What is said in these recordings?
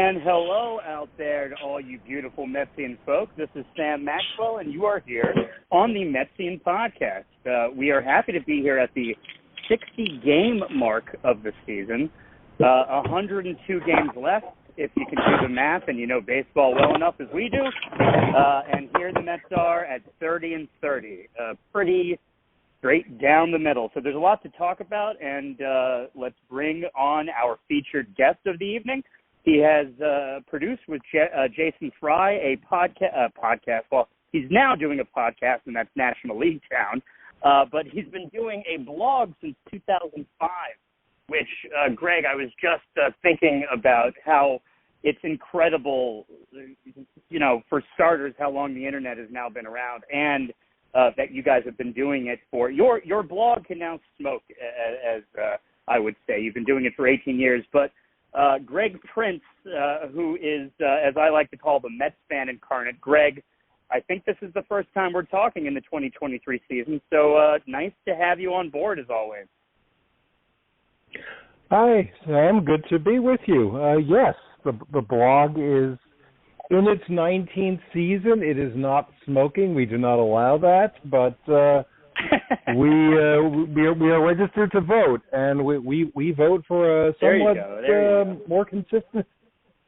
And hello out there to all you beautiful Metsian folks. This is Sam Maxwell, and you are here on the Metsian Podcast. We are happy to be here at the 60-game mark of the season. 102 games left, if you can do the math and you know baseball well enough as we do. And here the Mets are at 30-30. Pretty straight down the middle. So there's a lot to talk about, and let's bring on our featured guest of the evening. He has produced with Jason Fry a podcast. Well, he's now doing a podcast, and that's National League Town. But he's been doing a blog since 2005, which, Greg, I was just thinking about how it's incredible, you know, for starters, how long the Internet has now been around, and that you guys have been doing it for. Your blog can now smoke, as I would say. You've been doing it for 18 years, but Greg Prince, who is, as I like to call, the Mets fan incarnate. Greg, I think this is the first time we're talking in the 2023 season, so nice to have you on board, as always. Hi, Sam. Good to be with you. Yes, the blog is in its 19th season. It is not smoking. We do not allow that, but we are registered to vote, and we vote for a somewhat more consistent.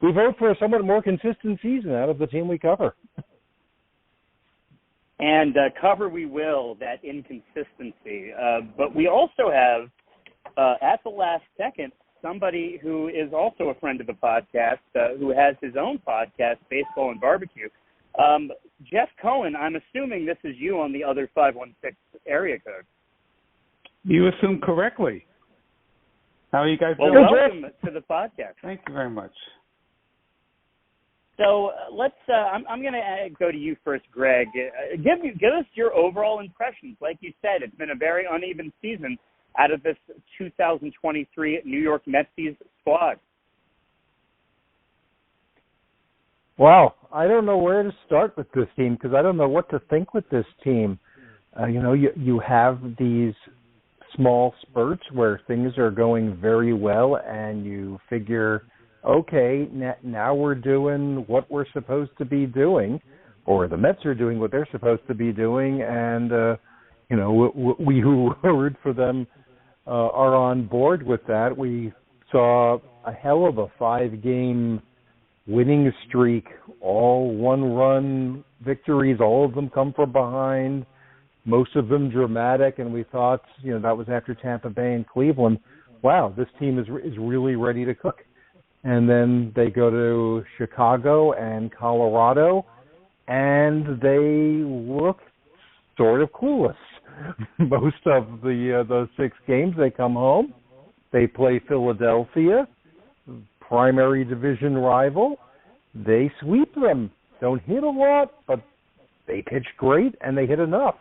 We vote for a somewhat more consistent season out of the team we cover. And cover we will that inconsistency, but we also have at the last second somebody who is also a friend of the podcast, who has his own podcast, Baseball and Barbecue. Jeff Cohen, I'm assuming this is you on the other 516 area code. You assume correctly. How are you guys doing? Well, welcome to the podcast. Thank you very much. So let's. I'm going to go to you first, Greg. Give us your overall impressions. Like you said, it's been a very uneven season out of this 2023 New York Mets squad. Wow, I don't know where to start with this team because I don't know what to think with this team. You have these small spurts where things are going very well, and you figure, okay, now we're doing what we're supposed to be doing, or the Mets are doing what they're supposed to be doing, and we who root for them are on board with that. We saw a hell of a 5-game winning streak, all one-run victories, all of them come from behind, most of them dramatic, and we thought, that was after Tampa Bay and Cleveland. Wow, this team is really ready to cook. And then they go to Chicago and Colorado, and they look sort of clueless. Most of those 6 games, they come home, they play Philadelphia, primary division rival. They sweep them. Don't hit a lot, but they pitch great and they hit enough.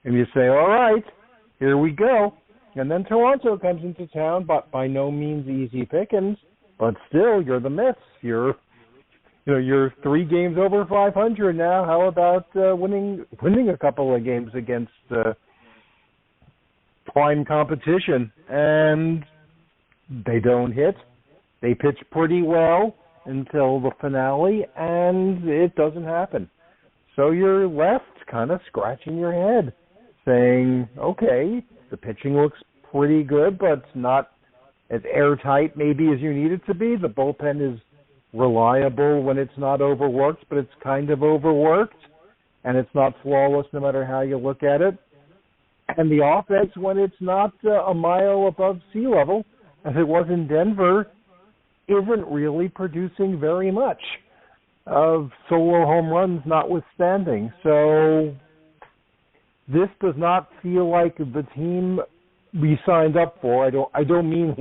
And you say, all right, here we go. And then Toronto comes into town, but by no means easy pickings. But still, you're the Mets. You're 3 games over 500 now. How about winning a couple of games against prime competition? And they don't hit. They pitch pretty well until the finale, and it doesn't happen. So you're left kind of scratching your head, saying, okay, the pitching looks pretty good, but not as airtight maybe as you need it to be. The bullpen is reliable when it's not overworked, but it's kind of overworked, and it's not flawless no matter how you look at it. And the offense, when it's not a mile above sea level, as it was in Denver, isn't really producing very much, of solo home runs notwithstanding. So this does not feel like the team we signed up for. I don't mean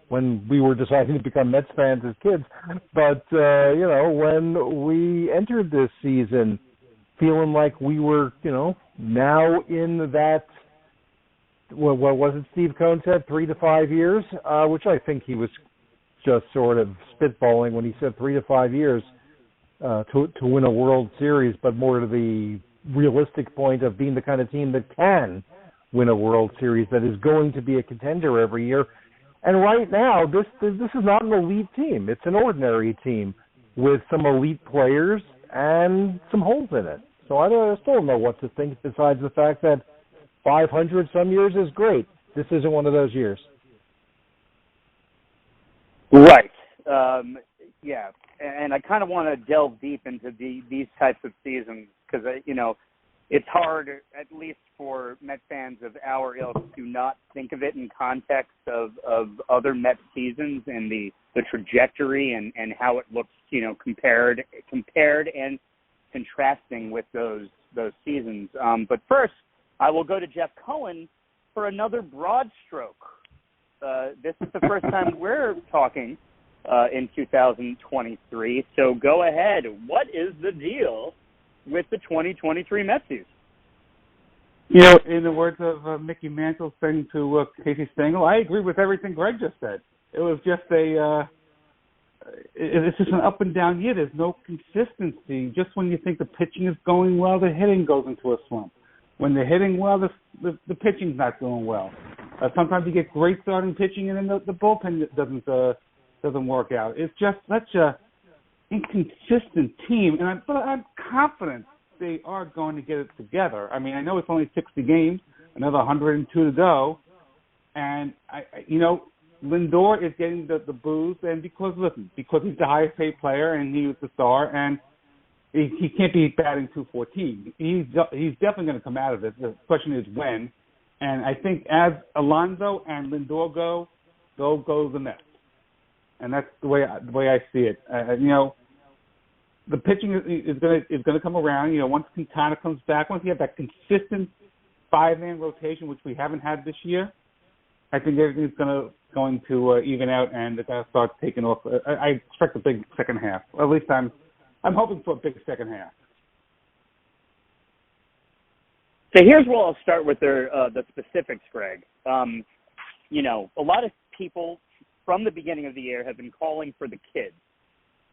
when we were deciding to become Mets fans as kids, but when we entered this season, feeling like we were now in that. What was it Steve Cohen said, 3 to 5 years, which I think he was just sort of spitballing when he said 3 to 5 years to win a World Series, but more to the realistic point of being the kind of team that can win a World Series, that is going to be a contender every year. And right now, this is not an elite team. It's an ordinary team with some elite players and some holes in it. So I still don't know what to think besides the fact that 500 some years is great. This isn't one of those years. Right. Yeah. And I kind of want to delve deep into these types of seasons because, it's hard, at least for Met fans of our ilk, to not think of it in context of other Met seasons and the trajectory and how it looks, compared and contrasting with those seasons. But first, I will go to Jeff Cohen for another broad stroke. This is the first time we're talking in 2023. So go ahead. What is the deal with the 2023 Metsies? In the words of Mickey Mantle saying to Casey Stengel, I agree with everything Greg just said. It was just it's just an up and down year. There's no consistency. Just when you think the pitching is going well, the hitting goes into a slump. When they're hitting well, the pitching's not doing well. Sometimes you get great starting pitching, and then the bullpen doesn't work out. It's just such a inconsistent team, but I'm confident they are going to get it together. I mean, I know it's only 60 games, another 102 to go, and Lindor is getting the boos, and because he's the highest paid player and he was the star, and he can't be batting 214. He's definitely going to come out of this. The question is when, and I think as Alonso and Lindor go, they'll go the Mets, and that's the way I see it. The pitching is going to come around. Once Quintana comes back, once you have that consistent 5-man rotation, which we haven't had this year, I think everything's going to even out, and it's going to start taking off. I expect a big second half. Or at least I'm hoping for a big second half. So here's where I'll start with the specifics, Greg. A lot of people from the beginning of the year have been calling for the kids.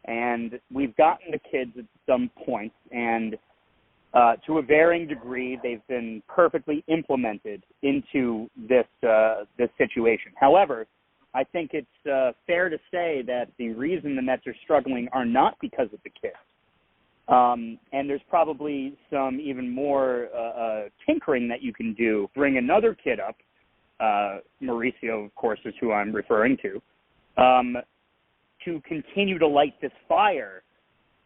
And we've gotten the kids at some point, and to a varying degree, they've been perfectly implemented into this situation. However, I think it's fair to say that the reason the Mets are struggling are not because of the kids. And there's probably some even more tinkering that you can do. Bring another kid up. Mauricio, of course, is who I'm referring to continue to light this fire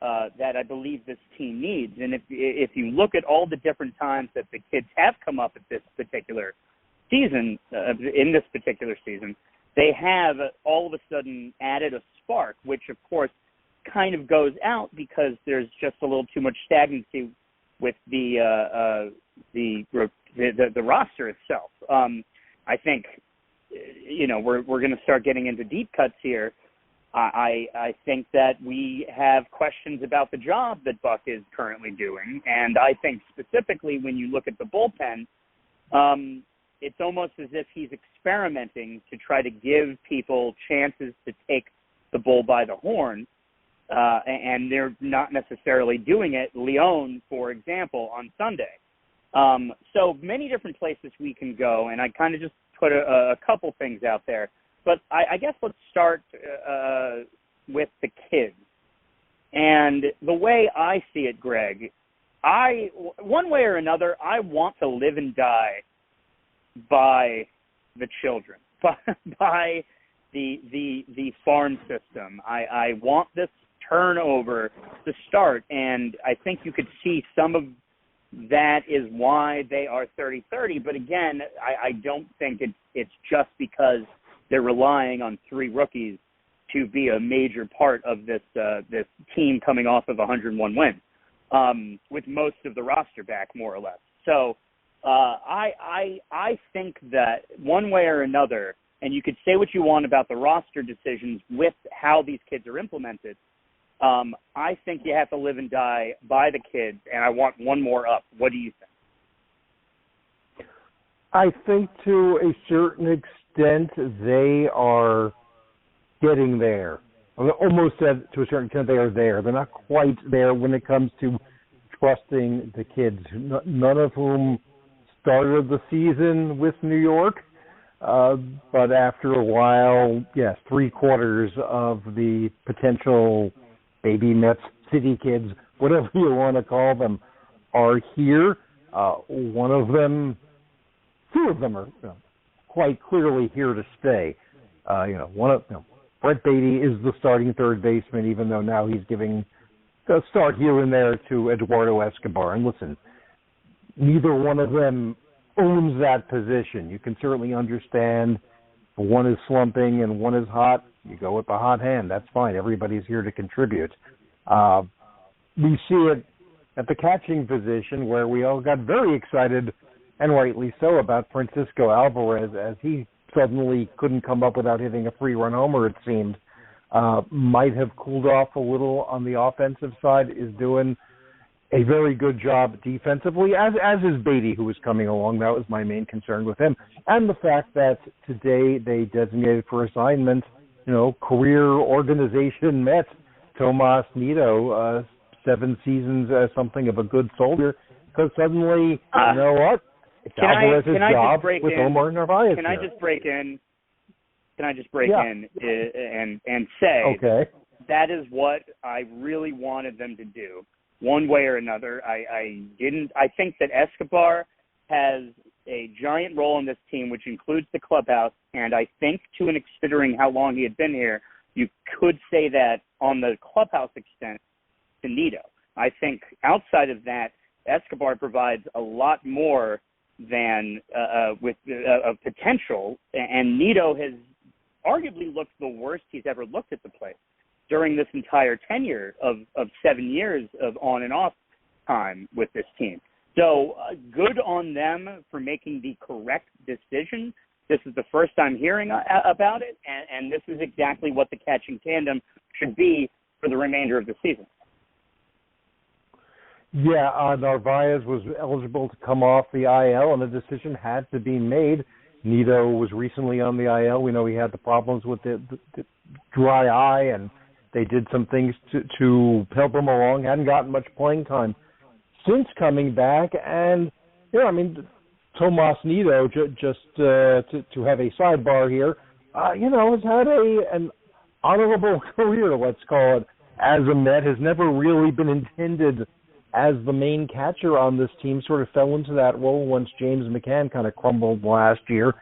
that I believe this team needs. And if you look at all the different times that the kids have come up at this particular season, they have all of a sudden added a spark, which of course kind of goes out because there's just a little too much stagnancy with the roster itself. I think we're going to start getting into deep cuts here. I think that we have questions about the job that Buck is currently doing, and I think specifically when you look at the bullpen, it's almost as if he's experimenting to try to give people chances to take the bull by the horn, and they're not necessarily doing it. Leon, for example, on Sunday. So many different places we can go, and I kind of just put a couple things out there. But I guess let's start with the kids. And the way I see it, Greg, one way or another, I want to live and die by the children, by the farm system. I want this turnover to start, and I think you could see some of that is why they are 30-30. But again, I don't think it's just because they're relying on 3 rookies to be a major part of this team coming off of 101 wins, with most of the roster back more or less. So I think that one way or another, and you could say what you want about the roster decisions with how these kids are implemented, I think you have to live and die by the kids, and I want one more up. What do you think? I think to a certain extent they are getting there. Almost to a certain extent they are there. They're not quite there when it comes to trusting the kids, none of whom started the season with New York. But after a while, yes, 3/4 of the potential baby Mets city kids, whatever you want to call them, are here. One of them, two of them are quite clearly here to stay. Brett Beatty is the starting third baseman, even though now he's giving a start here and there to Eduardo Escobar. And listen, neither one of them owns that position. You can certainly understand one is slumping and one is hot. You go with the hot hand. That's fine. Everybody's here to contribute. We see it at the catching position where we all got very excited, and rightly so, about Francisco Alvarez as he suddenly couldn't come up without hitting a 3-run homer, it seemed. Might have cooled off a little on the offensive side, is doing a very good job defensively, as is Beatty, who was coming along. That was my main concern with him. And the fact that today they designated for assignment, career organization Met, Tomas Nido, 7 seasons as something of a good soldier, because suddenly, you know what? It's Alvarez's job with Omar Narvaez. Can I just break in? Can I just break in and say that is what I really wanted them to do, one way or another. I think that Escobar has a giant role in this team, which includes the clubhouse, and I think, considering how long he had been here, you could say that on the clubhouse extent to Nido. I think outside of that, Escobar provides a lot more than with potential, and Nido has arguably looked the worst he's ever looked at the plate during this entire tenure of 7 years of on and off time with this team. So good on them for making the correct decision. This is the first I'm hearing about it, and this is exactly what the catching tandem should be for the remainder of the season. Yeah, Narvaez was eligible to come off the IL, and a decision had to be made. Nido was recently on the IL. We know he had the problems with the dry eye, and they did some things to help him along. Hadn't gotten much playing time since coming back. And, Tomas Nido, just to have a sidebar here, has had an honorable career, let's call it, as a Met. Has never really been intended as the main catcher on this team. Sort of fell into that role once James McCann kind of crumbled last year.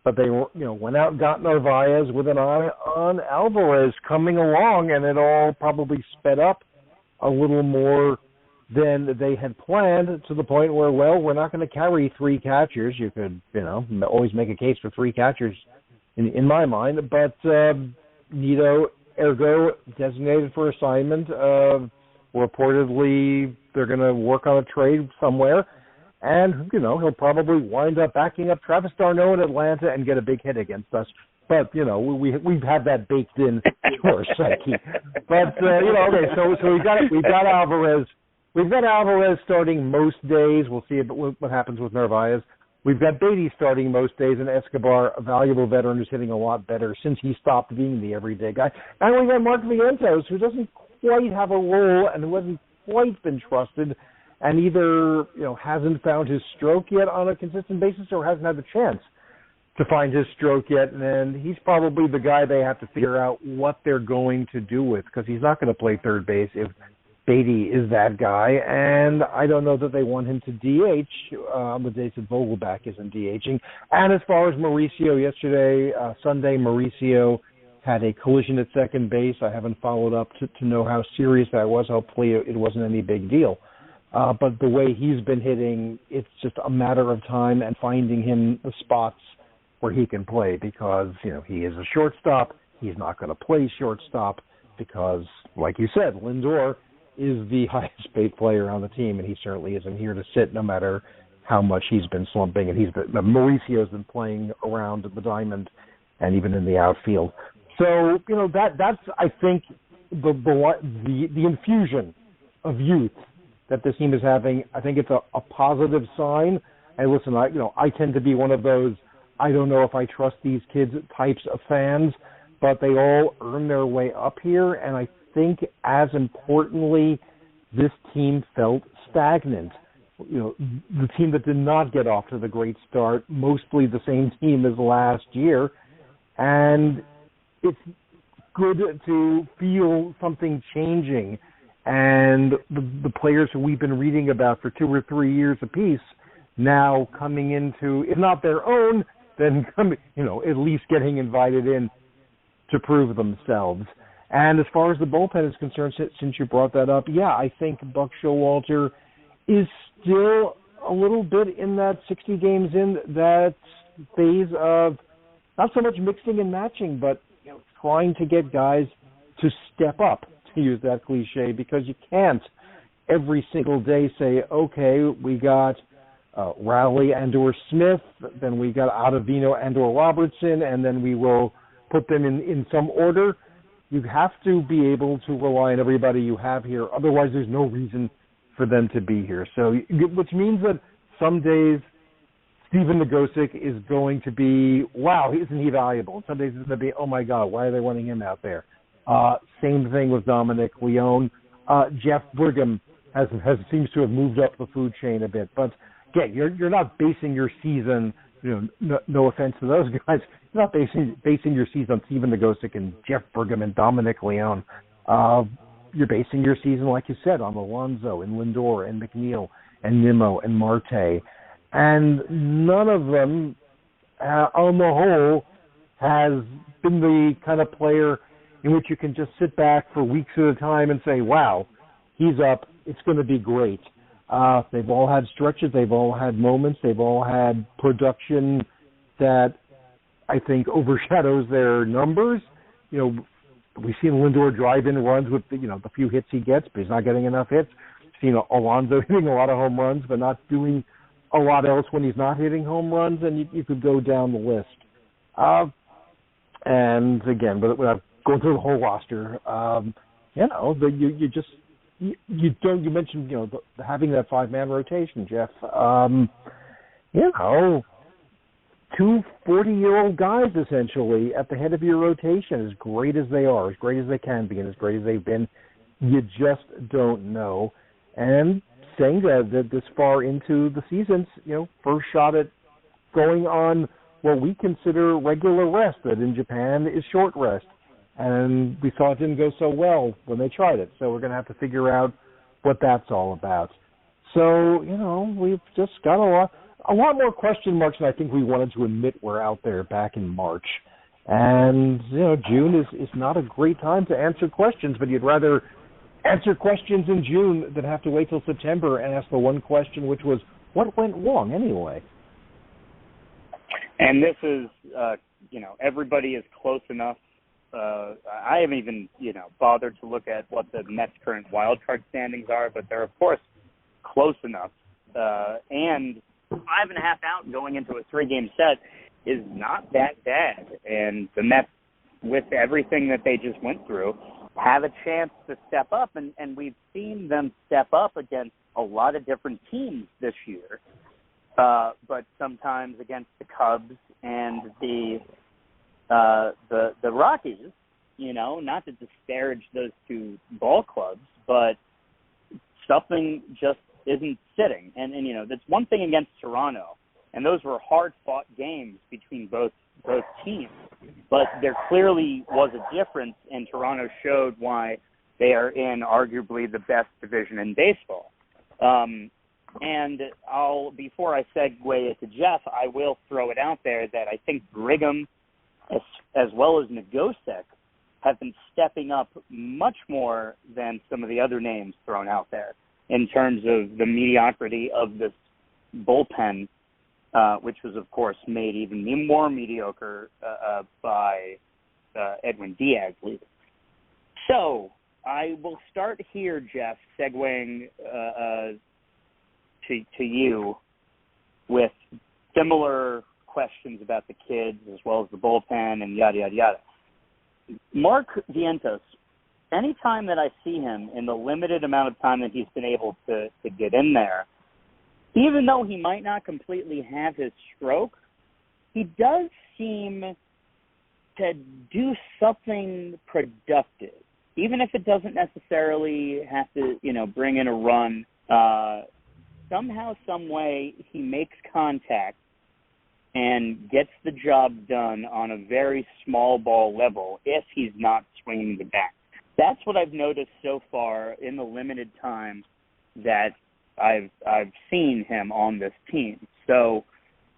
But they went out and got Narvaez with an eye on Alvarez coming along, and it all probably sped up a little more than they had planned, to the point where, we're not going to carry 3 catchers. You could, always make a case for 3 catchers in my mind. But Nido, ergo, designated for assignment. Reportedly, they're going to work on a trade somewhere. And, he'll probably wind up backing up Travis d'Arnaud in Atlanta and get a big hit against us. But, we've had that baked in to our psyche. But, so we've got Alvarez. We've got Alvarez starting most days. We'll see what happens with Narvaez. We've got Beatty starting most days, and Escobar, a valuable veteran who's hitting a lot better since he stopped being the everyday guy. And we've got Mark Vientos, who doesn't quite have a role and who hasn't quite been trusted, and either hasn't found his stroke yet on a consistent basis or hasn't had the chance to find his stroke yet. And he's probably the guy they have to figure out what they're going to do with, because he's not going to play third base if Beatty is that guy. And I don't know that they want him to DH on the days that Vogelback isn't DHing. And as far as Mauricio, yesterday, Sunday, Mauricio had a collision at second base. I haven't followed up to know how serious that was. Hopefully it wasn't any big deal. But the way he's been hitting, it's just a matter of time and finding him the spots where he can play, because, he is a shortstop. He's not going to play shortstop because, like you said, Lindor is the highest paid player on the team, and he certainly isn't here to sit no matter how much he's been slumping. And Mauricio's been playing around the diamond and even in the outfield. So, that's, I think, the infusion of youth that this team is having. I think it's a positive sign. And listen, I tend to be one of those, I don't know if I trust these kids types of fans, but they all earn their way up here. And I think, as importantly, this team felt stagnant the team that did not get off to the great start, mostly the same team as last year. And it's good to feel something changing. And the players who we've been reading about for 2 or 3 years apiece now coming into, if not their own, then at least getting invited in to prove themselves. And as far as the bullpen is concerned, since you brought that up, yeah, I think Buck Showalter is still a little bit in that 60 games in, that phase of not so much mixing and matching, but trying to get guys to step up, to use that cliche, because you can't every single day say, okay, we got Rowley and or Smith, then we got Ottavino and or Robertson, and then we will put them in some order. You have to be able to rely on everybody you have here. Otherwise, there's no reason for them to be here. So, which means that some days Stephen Nagosic is going to be, wow, isn't he valuable? Some days it's going to be, oh my God, why are they running him out there? Same thing with Dominic Leone. Jeff Brigham seems to have moved up the food chain a bit. But again, you're not basing your season, no offense to those guys, you're not basing your season on Stephen Nagosic and Jeff Brigham and Dominic Leone. You're basing your season, like you said, on Alonso and Lindor and McNeil and Nimmo and Marte. And none of them, on the whole, has been the kind of player in which you can just sit back for weeks at a time and say, wow, he's up, it's going to be great. They've all had stretches, they've all had moments, they've all had production that I think overshadows their numbers. We've seen Lindor drive in runs with the few hits he gets, but he's not getting enough hits. We've seen Alonso hitting a lot of home runs, but not doing a lot else when he's not hitting home runs, and you could go down the list. And again, without going through the whole roster, you mentioned having that 5-man rotation, Jeff. Two 40-year-old guys essentially at the head of your rotation, as great as they are, as great as they can be, and as great as they've been, you just don't know. And saying that this far into the season, first shot at going on what we consider regular rest, that in Japan is short rest. And we saw it didn't go so well when they tried it. So we're going to have to figure out what that's all about. So, we've just got a lot more question marks than I think we wanted to admit were out there back in March. And, June is not a great time to answer questions, but you'd rather answer questions in June than have to wait till September and ask the one question, which was, what went wrong anyway? And this is, everybody is close enough. I haven't even, bothered to look at what the Mets' current wild card standings are, but they're, of course, close enough. And 5.5 out going into a 3-game set is not that bad. And the Mets, with everything that they just went through, have a chance to step up. And we've seen them step up against a lot of different teams this year. But sometimes against the Cubs and the Rockies, not to disparage those two ball clubs, but something just isn't sitting. And that's one thing against Toronto, and those were hard-fought games between both teams. But there clearly was a difference, and Toronto showed why they are in arguably the best division in baseball. And before I segue it to Jeff, I will throw it out there that I think Brigham, as well as Nagosic, have been stepping up much more than some of the other names thrown out there in terms of the mediocrity of this bullpen, which was, of course, made even more mediocre by Edwin Diaz leaving. So I will start here, Jeff, segueing to you with similar questions about the kids as well as the bullpen and yada, yada, yada. Mark Vientos, anytime that I see him in the limited amount of time that he's been able to get in there, even though he might not completely have his stroke, he does seem to do something productive, even if it doesn't necessarily have to, bring in a run. somehow, some way, he makes contact and gets the job done on a very small ball level if he's not swinging the bat. That's what I've noticed so far in the limited time that I've seen him on this team. So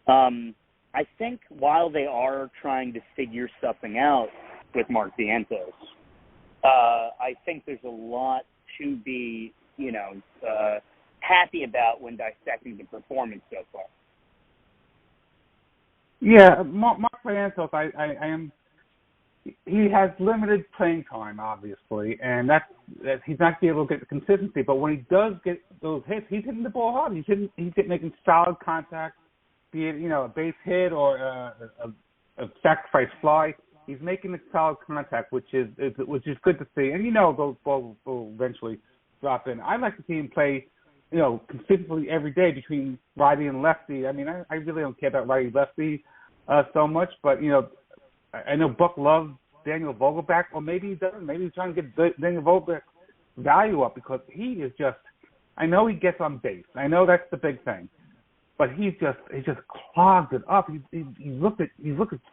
I think while they are trying to figure something out with Mark Vientos, I think there's a lot to be, happy about when dissecting the performance so far. Yeah, Mark Vientos, I am. He has limited playing time, obviously, and that he's not be able to get the consistency. But when he does get those hits, he's hitting the ball hard. He's making solid contact, be it a base hit or a sacrifice fly. He's making a solid contact, which is good to see. And those balls will eventually drop in. I'd like to see him play, consistently every day between righty and lefty. I mean, I really don't care about righty lefty so much, but I know Buck loves Daniel Vogelbach, or maybe he doesn't. Maybe he's trying to get Daniel Vogelbach's value up because he is just. I know he gets on base. I know that's the big thing, but he just clogged it up. He's looked at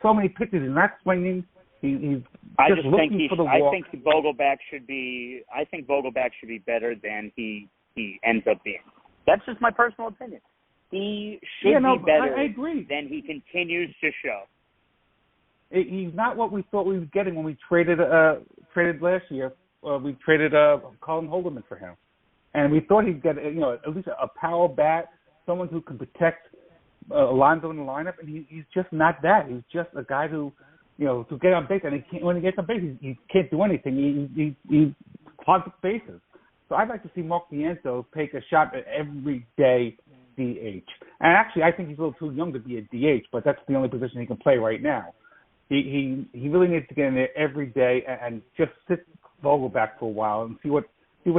so many pitches and not swinging. He's just looking for the walk. I think Vogelbach should be better than he ends up being. That's just my personal opinion. He should be better I agree. than he continues to show. He's not what we thought we were getting when we traded last year. We traded Colin Holderman for him, and we thought he'd get at least a power bat, someone who can protect Alonso in the lineup, and he's just not that. He's just a guy who to get on base, and when he gets on base, he can't do anything. He clogs the bases. So I'd like to see Mark Vientos take a shot at every day DH. And actually, I think he's a little too young to be a DH, but that's the only position he can play right now. He really needs to get in there every day and just sit Vogelbach for a while and see what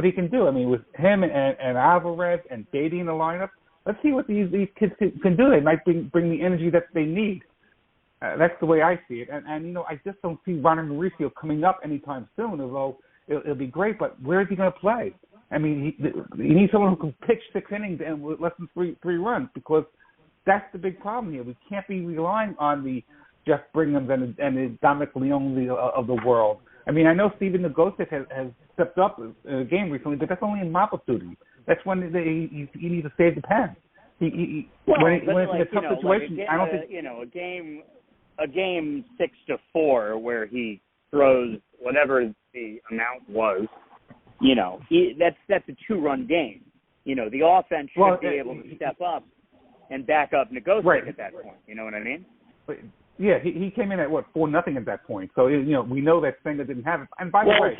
he can do. I mean, with him and Alvarez and Beatty in the lineup, let's see what these kids can do. They might bring the energy that they need. That's the way I see it. And I just don't see Ronald Mauricio coming up anytime soon, although it'll be great, but where is he going to play? I mean, he needs someone who can pitch 6 innings and with less than three runs, because that's the big problem here. We can't be relying on the Jeff Bringhams and the Dominic Leone of the world. I mean, I know Steven Nagosic has stepped up in a game recently, but that's only in mop-up duty. That's when he needs to save the pen. When it's in a tough situation, I don't think a game 6-4 where he throws whatever the amount was. That's a 2-run game. The offense should be able to step up and back up Nagosic at that point. You know what I mean? But, yeah, he came in at 4-0 at that point. So we know that Senga didn't have it. And by the way,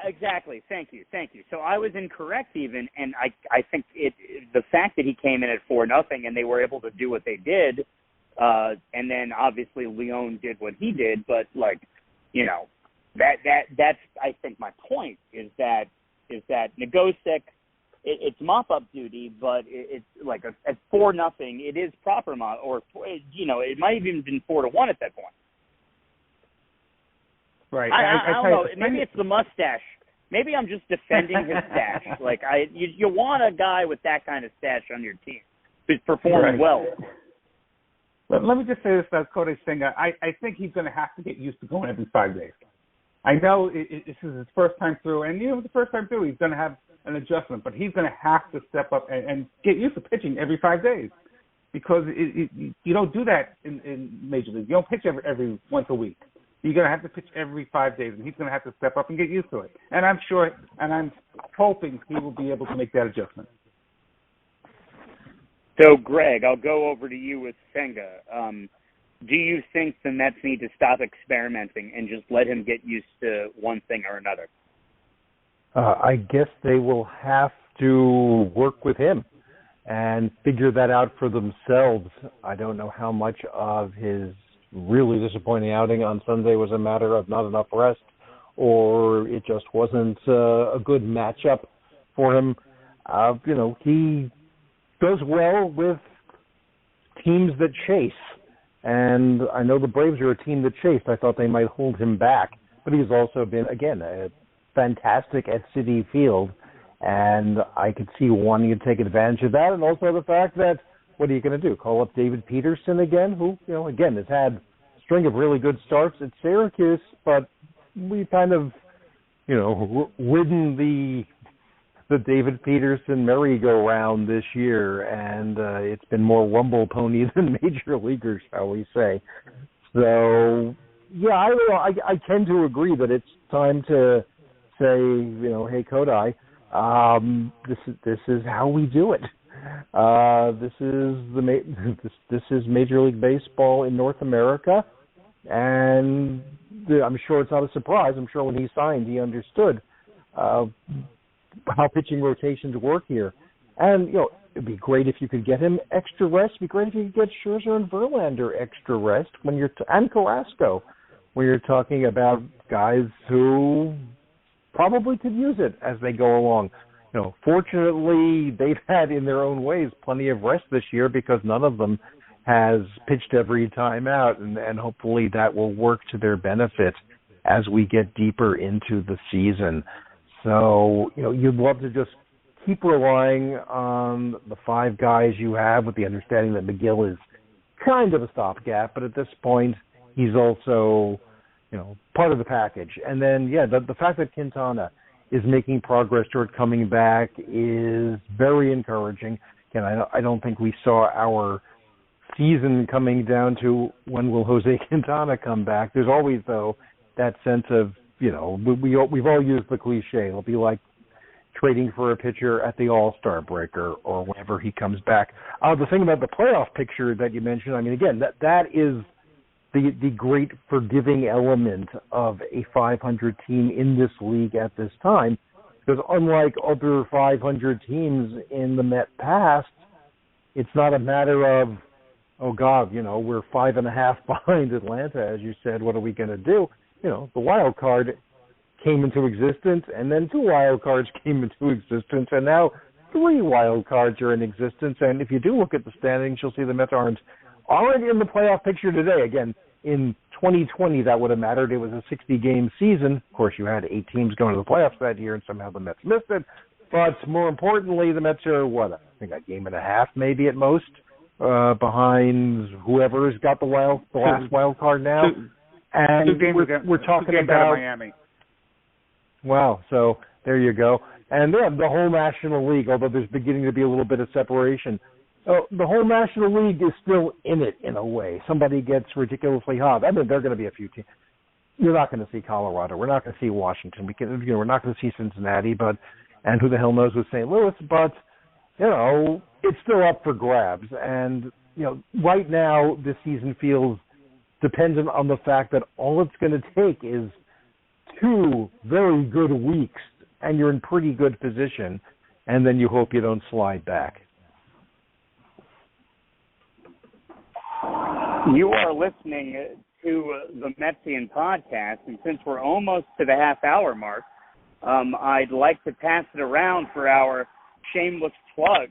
exactly. Thank you. So I was incorrect even, and I think the fact that he came in at 4-0 and they were able to do what they did, and then obviously Leone did what he did, but that's I think my point is that Nagosic, it's mop-up duty, but it's like at 4-0, it is proper mop, or it might have even been 4-1 at that point. Right. I don't know. Maybe it's the mustache. Maybe I'm just defending his stash. Like you want a guy with that kind of stash on your team who's performing well. But let me just say this about Kodai Senga. I think he's going to have to get used to going every 5 days. I know this is his first time through, and the first time through he's going to have an adjustment, but he's going to have to step up and get used to pitching every 5 days, because you don't do that in Major League. You don't pitch every once a week. You're going to have to pitch every 5 days, and he's going to have to step up and get used to it. And I'm sure, and I'm hoping he will be able to make that adjustment. So, Greg, I'll go over to you with Senga. Do you think the Mets need to stop experimenting and just let him get used to one thing or another? I guess they will have to work with him and figure that out for themselves. I don't know how much of his really disappointing outing on Sunday was a matter of not enough rest, or it just wasn't a good matchup for him. He does well with teams that chase. And I know the Braves are a team that chased. I thought they might hold him back. But he's also been, again, fantastic at Citi Field. And I could see wanting to take advantage of that, and also the fact that, what are you going to do, call up David Peterson again, who, again, has had a string of really good starts at Syracuse, but we kind of, ridden the David Peterson merry-go-round this year, and it's been more rumble pony than major leaguers, shall we say. So, yeah, I tend to agree that it's time to say, hey, Kodai, this is how we do it. This is Major League Baseball in North America, and I'm sure it's not a surprise. I'm sure when he signed, he understood how pitching rotations work here. And it'd be great if you could get him extra rest. It'd be great if you could get Scherzer and Verlander extra rest and Carrasco when you're talking about guys who probably could use it as they go along. Fortunately, they've had in their own ways plenty of rest this year because none of them has pitched every time out, and hopefully that will work to their benefit as we get deeper into the season. So, you'd love to just keep relying on the five guys you have with the understanding that McGill is kind of a stopgap, but at this point, he's also, part of the package. And then, the fact that Quintana is making progress toward coming back is very encouraging. Again, I don't think we saw our season coming down to when will Jose Quintana come back. There's always, though, that sense of, we've all used the cliche. It'll be like trading for a pitcher at the All-Star break or whenever he comes back. The thing about the playoff picture that you mentioned, again, that is the great forgiving element of a 500 team in this league at this time, because unlike other 500 teams in the Met past, it's not a matter of, oh God, we're 5.5 behind Atlanta, as you said, what are we going to do? The wild card came into existence, and then 2 wild cards came into existence, and now 3 wild cards are in existence. And if you do look at the standings, you'll see the Mets aren't in the playoff picture today. Again, in 2020, that would have mattered. It was a 60-game season. Of course, you had 8 teams going to the playoffs that year, and somehow the Mets missed it. But more importantly, the Mets are, I think a game and a half maybe at most behind whoever's got the last wild card now. And we're talking about Miami. Wow, so there you go. And then the whole National League, although there's beginning to be a little bit of separation, the whole National League is still in it in a way. Somebody gets ridiculously hot. There are going to be a few teams. You're not going to see Colorado. We're not going to see Washington. We're not going to see Cincinnati, and who the hell knows with St. Louis, but, it's still up for grabs. And, right now this season feels dependent on the fact that all it's going to take is 2 very good weeks, and you're in pretty good position, and then you hope you don't slide back. You are listening to the Metsian Podcast, and since we're almost to the half-hour mark, I'd like to pass it around for our shameless plug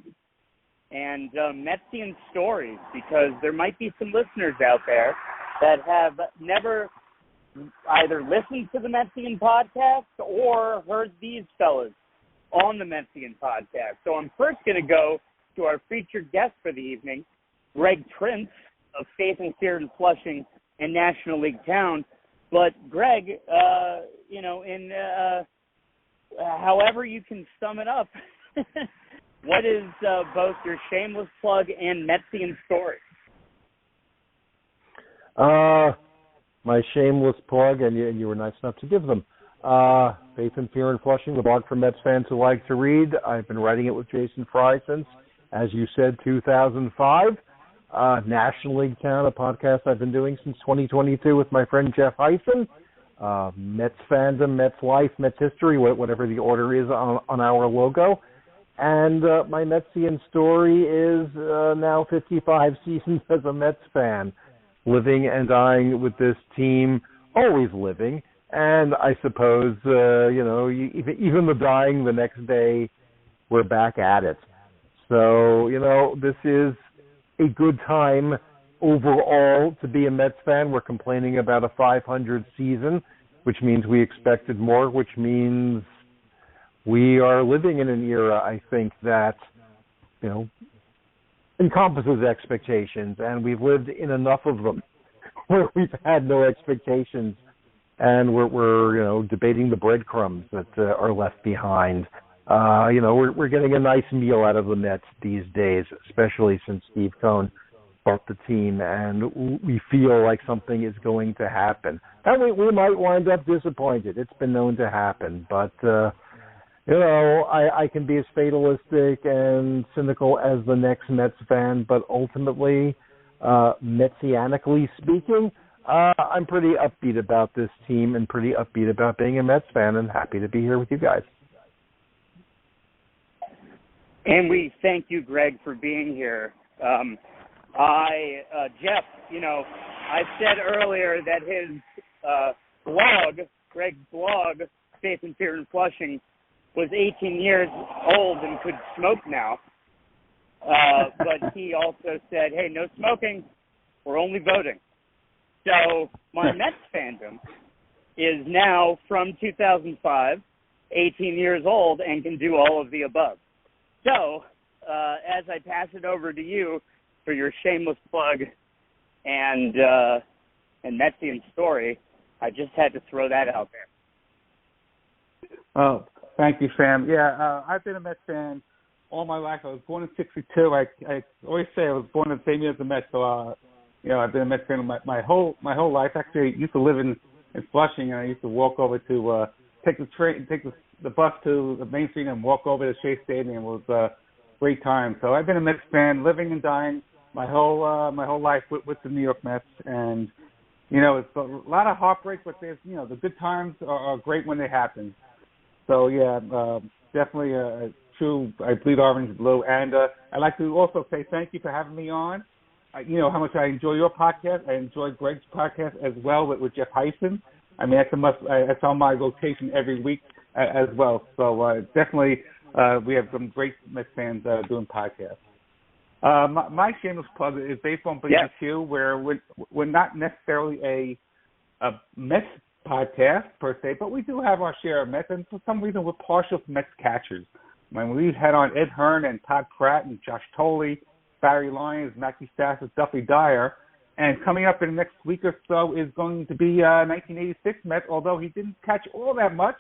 and Metsian stories, because there might be some listeners out there that have never either listened to the Metsian Podcast or heard these fellas on the Metsian Podcast. So I'm first going to go to our featured guest for the evening, Greg Prince of Faith and Fear in Flushing and National League Town. But Greg, however you can sum it up, what is both your shameless plug and Metsian story? My shameless plug, and you were nice enough to give them. Faith and Fear in Flushing, the blog for Mets fans who like to read. I've been writing it with Jason Fry since, as you said, 2005. National League Town, a podcast I've been doing since 2022 with my friend Jeff Heisen. Mets fandom, Mets life, Mets history, whatever the order is on our logo. And my Metsian story is now 55 seasons as a Mets fan, living and dying with this team, always living. And I suppose, even the dying the next day, we're back at it. So, this is a good time overall to be a Mets fan. We're complaining about a 500 season, which means we expected more, which means we are living in an era, I think, that, encompasses expectations, and we've lived in enough of them where we've had no expectations, and we're debating the breadcrumbs that are left behind. We're getting a nice meal out of the Mets these days, especially since Steve Cohen bought the team, and we feel like something is going to happen. And we might wind up disappointed. It's been known to happen, but I can be as fatalistic and cynical as the next Mets fan, but ultimately, Metsianically speaking, I'm pretty upbeat about this team and pretty upbeat about being a Mets fan, and happy to be here with you guys. And we thank you, Greg, for being here. Jeff, I said earlier that his blog, Greg's blog, Faith and Fear in Flushing, was 18 years old and could smoke now. But he also said, hey, no smoking, we're only voting. So my Mets fandom is now from 2005, 18 years old, and can do all of the above. So as I pass it over to you for your shameless plug and Metsian story, I just had to throw that out there. Oh, thank you, Sam. Yeah, I've been a Mets fan all my life. I was born in '62. I always say I was born in the same year as the Mets. So, I've been a Mets fan my whole life. Actually, I used to live in Flushing, and I used to walk over to take the bus to the Main Street and walk over to Shea Stadium. It was a great time. So I've been a Mets fan, living and dying my whole life with the New York Mets, and it's a lot of heartbreak, but there's the good times are great when they happen. So yeah, definitely a true. I bleed orange, blue, and I'd like to also say thank you for having me on. How much I enjoy your podcast. I enjoy Greg's podcast as well with Jeff Heisen. I mean, that's on my rotation every week as well. So definitely, we have some great Mets fans doing podcasts. My shameless plug is Baseball and BBQ, where we're not necessarily a Mets podcast per se, but we do have our share of Mets, and for some reason we're partial to Mets catchers. I mean, we've had on Ed Hearn and Todd Pratt and Josh Tolley, Barry Lyons, Mackie Stafford, Duffy Dyer, and coming up in the next week or so is going to be 1986 Mets, although he didn't catch all that much,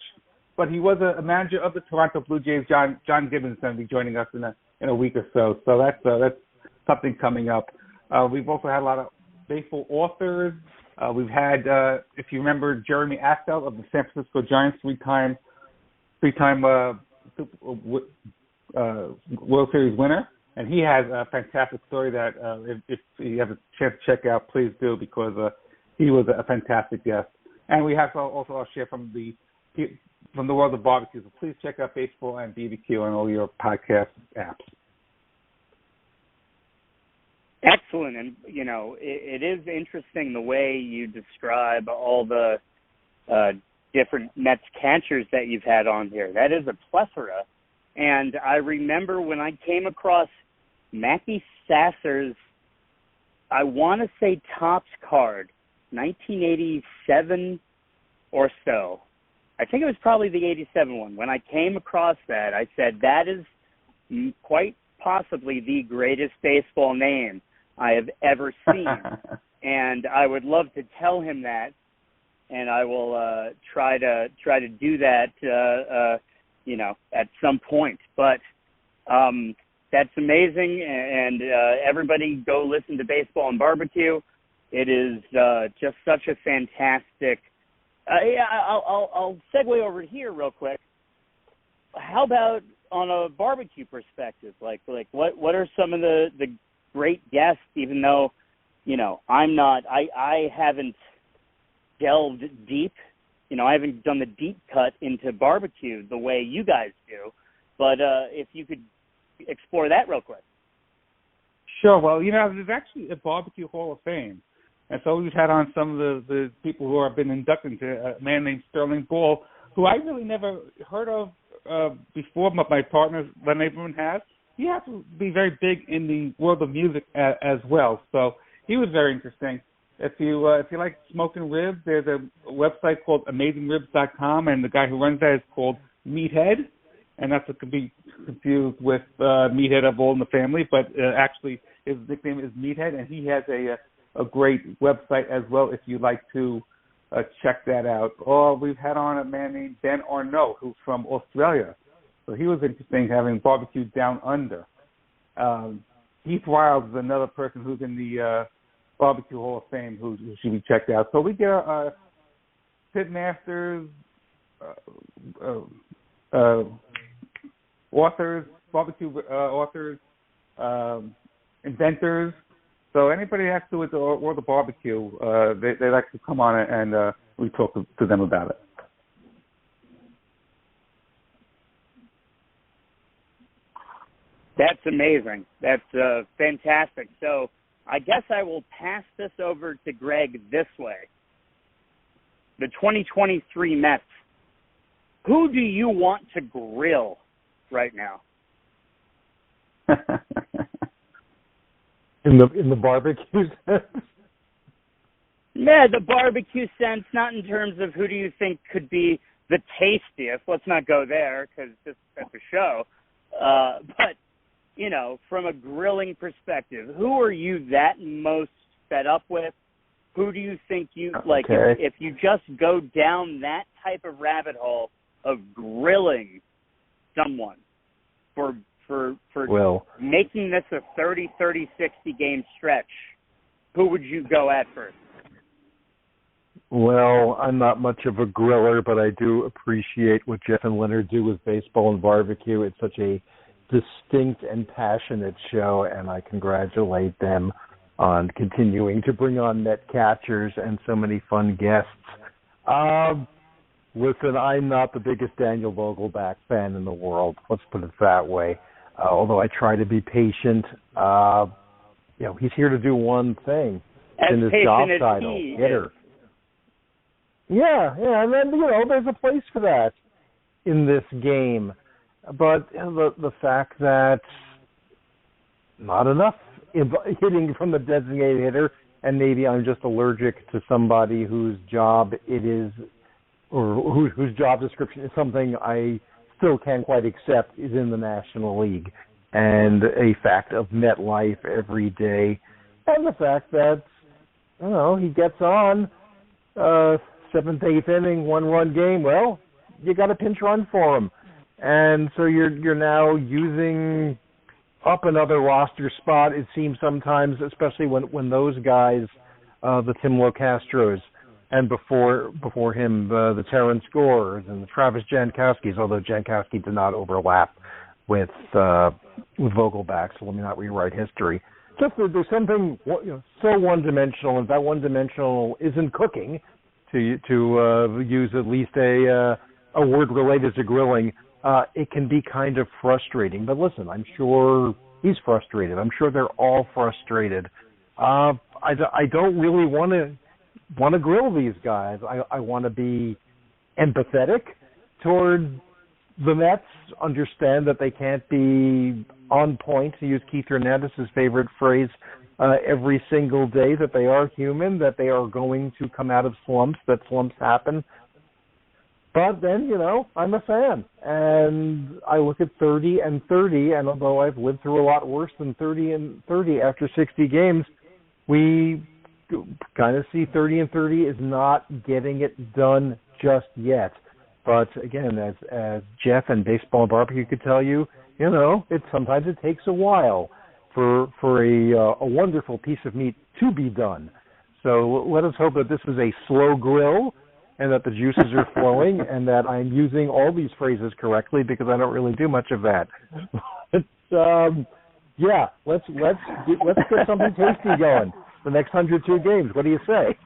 but he was a manager of the Toronto Blue Jays. John Gibbons is going to be joining us in a week or so. So that's something coming up. We've also had a lot of baseball authors. We've had, if you remember, Jeremy Aftel of the San Francisco Giants, three-time World Series winner, and he has a fantastic story that if you have a chance to check out, please do, because he was a fantastic guest. And we have also our share from the world of barbecue. So please check out Baseball and BBQ on all your podcast apps. Excellent. And, it is interesting the way you describe all the different Mets catchers that you've had on here. That is a plethora. And I remember when I came across Mackie Sasser's, I want to say Topps card, 1987 or so. I think it was probably the 87 one. When I came across that, I said, that is quite possibly the greatest baseball name I have ever seen. And I would love to tell him that, and I will try to do that, at some point. But that's amazing, and everybody go listen to Baseball and Barbecue. It is just such a fantastic. I'll segue over here real quick. How about on a barbecue perspective? Like what are some of the great guests? Even though, I haven't delved deep. I haven't done the deep cut into barbecue the way you guys do. But if you could explore that real quick. Sure. Well, there's actually a Barbecue Hall of Fame. And so we've had on some of the people who have been inducted into a man named Sterling Ball, who I really never heard of before, but my partner, Len Aberman, has. He has to be very big in the world of music as well. So he was very interesting. If you like smoking ribs, there's a website called AmazingRibs.com, and the guy who runs that is called Meathead. and that's what can be confused with Meathead of All in the Family, but actually his nickname is Meathead, and he has a great website as well if you'd like to check that out. Or we've had on a man named Ben Arnault, who's from Australia. So he was interesting, having barbecue down under. Heath Wild is another person who's in the Barbecue Hall of Fame who should be checked out. So we get pit masters, authors, barbecue authors, inventors. So anybody that has to do with the barbecue, they like to come on and we talk to them about it. That's amazing. That's fantastic. So I guess I will pass this over to Greg this way. The 2023 Mets, who do you want to grill right now? In the barbecue sense? Yeah, the barbecue sense, not in terms of who do you think could be the tastiest. Let's not go there because that's a show. But, you know, from a grilling perspective, who are you that most fed up with? Who do you think you like? Okay. If you just go down that type of rabbit hole of grilling someone for making this a 30, 60 game stretch, who would you go at first? Well, I'm not much of a griller, but I do appreciate what Jeff and Leonard do with baseball and barbecue. It's such a distinct and passionate show, and I congratulate them on continuing to bring on net catchers and so many fun guests. Listen, I'm not the biggest Daniel Vogelbach fan in the world. Let's put it that way. Although I try to be patient, he's here to do one thing. As in his job title, hitter. Yeah, and then, there's a place for that in this game. But the fact that not enough hitting from the designated hitter, and maybe I'm just allergic to somebody whose job it is, or whose job description is something I still can't quite accept, is in the National League, and a fact of MetLife every day, and the fact that he gets on 7th, 8th inning, 1-run game. Well, you got a pinch run for him, and so you're now using up another roster spot. It seems sometimes, especially when those guys, the Tim Locastros, and before him, the Terrence Gores and the Travis Jankowskis, although Jankowski did not overlap with Vogelbach, so let me not rewrite history. Just that there's something so one-dimensional, and that one-dimensional isn't cooking, to use at least a word related to grilling. It can be kind of frustrating. But listen, I'm sure he's frustrated. I'm sure they're all frustrated. I don't really want to grill these guys. I want to be empathetic toward the Mets, understand that they can't be on point, to use Keith Hernandez's favorite phrase, every single day, that they are human, that they are going to come out of slumps, that slumps happen. But then, I'm a fan, and I look at 30 and 30, and although I've lived through a lot worse than 30 and 30 after 60 games, we kind of see 30 and 30 is not getting it done just yet. But again, as Jeff and Baseball and Barbecue could tell you, sometimes it takes a while for a wonderful piece of meat to be done. So let us hope that this is a slow grill, and that the juices are flowing, and that I'm using all these phrases correctly, because I don't really do much of that. Let's get something tasty going. The next 102 games. What do you say?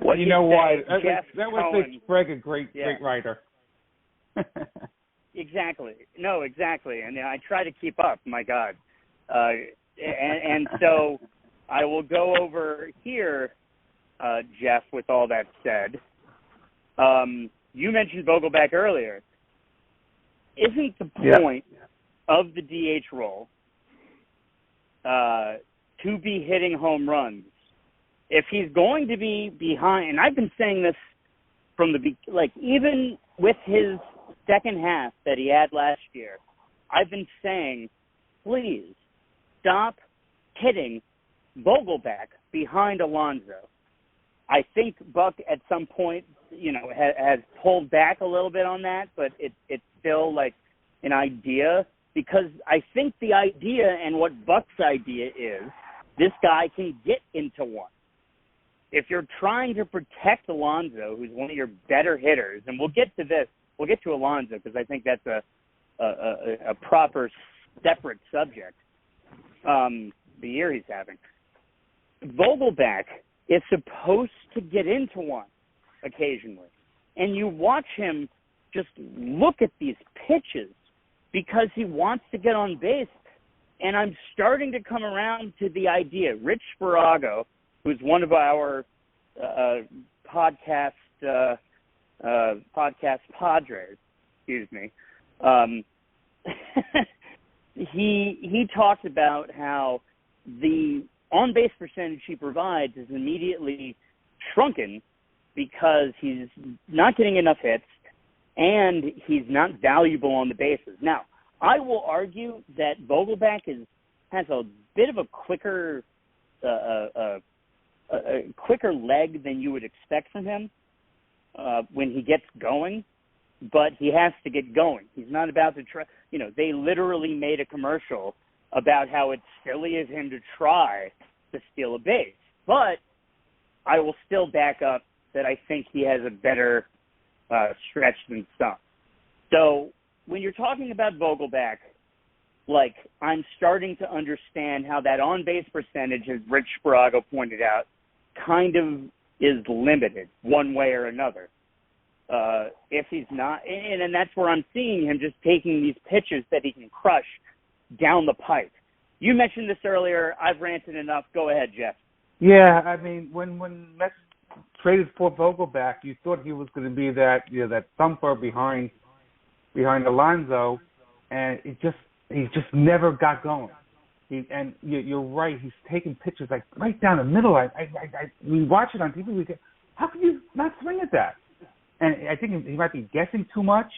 Well, you know what? That would make Greg a great writer. Exactly. No, exactly. And I try to keep up. My God. And so I will go over here. Jeff, with all that said, you mentioned Vogelbach earlier. Isn't the point of the DH role to be hitting home runs? If he's going to be behind, and I've been saying this from even with his second half that he had last year, I've been saying, please stop hitting Vogelback behind Alonso. I think Buck at some point, has pulled back a little bit on that, but it's still like an idea, because I think the idea and what Buck's idea is, this guy can get into one. If you're trying to protect Alonso, who's one of your better hitters, and we'll get to this, we'll get to Alonso because I think that's a proper separate subject, the year he's having. Vogelback is supposed to get into one occasionally. And you watch him just look at these pitches because he wants to get on base. And I'm starting to come around to the idea. Rich Sparago, who's one of our podcast padres, he talked about how the on-base percentage he provides is immediately shrunken because he's not getting enough hits and he's not valuable on the bases. Now, I will argue that Vogelback has a bit of a quicker leg than you would expect from him when he gets going, but he has to get going. He's not about to try. They literally made a commercial about how it's silly of him to try to steal a base. But I will still back up that I think he has a better stretch than some. So when you're talking about Vogelback, I'm starting to understand how that on-base percentage, as Rich Sparago pointed out, kind of is limited one way or another. If he's not, and that's where I'm seeing him just taking these pitches that he can crush down the pipe. You mentioned this earlier. I've ranted enough. Go ahead, Jeff. Yeah, I mean, when Mets traded for Vogelback, you thought he was going to be that thumper behind Alonso, and he just never got going. You're right. He's taking pitches right down the middle. We watch it on TV. We go, how can you not swing at that? And I think he might be guessing too much,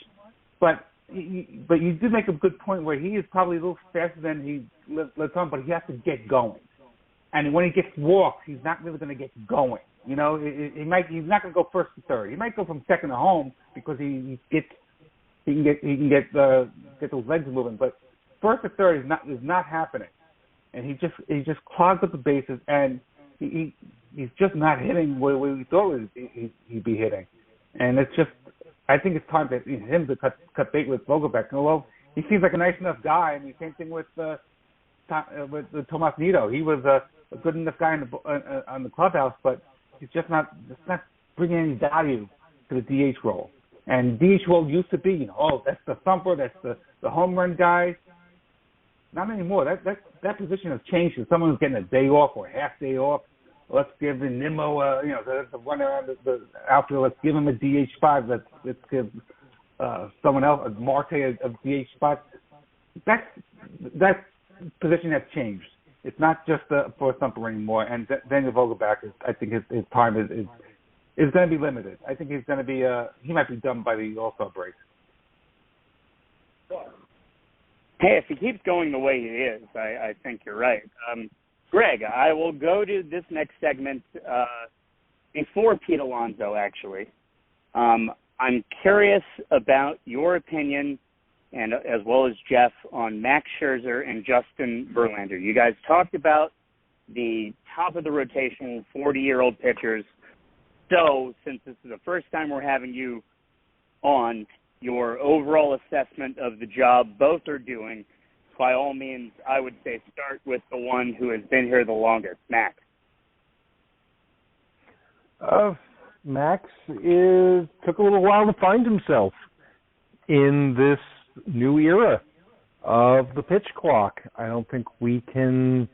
but you did make a good point where he is probably a little faster than he lets on, but he has to get going. And when he gets walked, he's not really going to get going. He's not going to go first to third. He might go from second to home because he can get those legs moving. But first to third is not happening, and he just clogs up the bases, and he's just not hitting where we thought he'd be hitting. And it's just, I think it's time for him to cut bait with Vogelback. Well, he seems like a nice enough guy. I mean, same thing with Tomas Nido. He was a good enough guy on the clubhouse, but he's just not bringing any value to the DH role. And DH role used to be, that's the thumper, that's the home run guy. Not anymore. That position has changed. If someone's getting a day off or a half day off, let's give the Nimmo, the runner on the outfield. Let's give him a DH spot. Let's give someone else a Marte a DH spot. That position has changed. It's not just for a thumper anymore. And Daniel Vogelback, I think his time is going to be limited. I think he's going to be he might be done by the All-Star break. Hey, if he keeps going the way he is, I think you're right. Greg, I will go to this next segment before Pete Alonso, actually. I'm curious about your opinion, and as well as Jeff, on Max Scherzer and Justin Verlander. You guys talked about the top of the rotation, 40-year-old pitchers. So, since this is the first time we're having you on, your overall assessment of the job both are doing, by all means, I would say start with the one who has been here the longest, Max. Max took a little while to find himself in this new era of the pitch clock. I don't think we can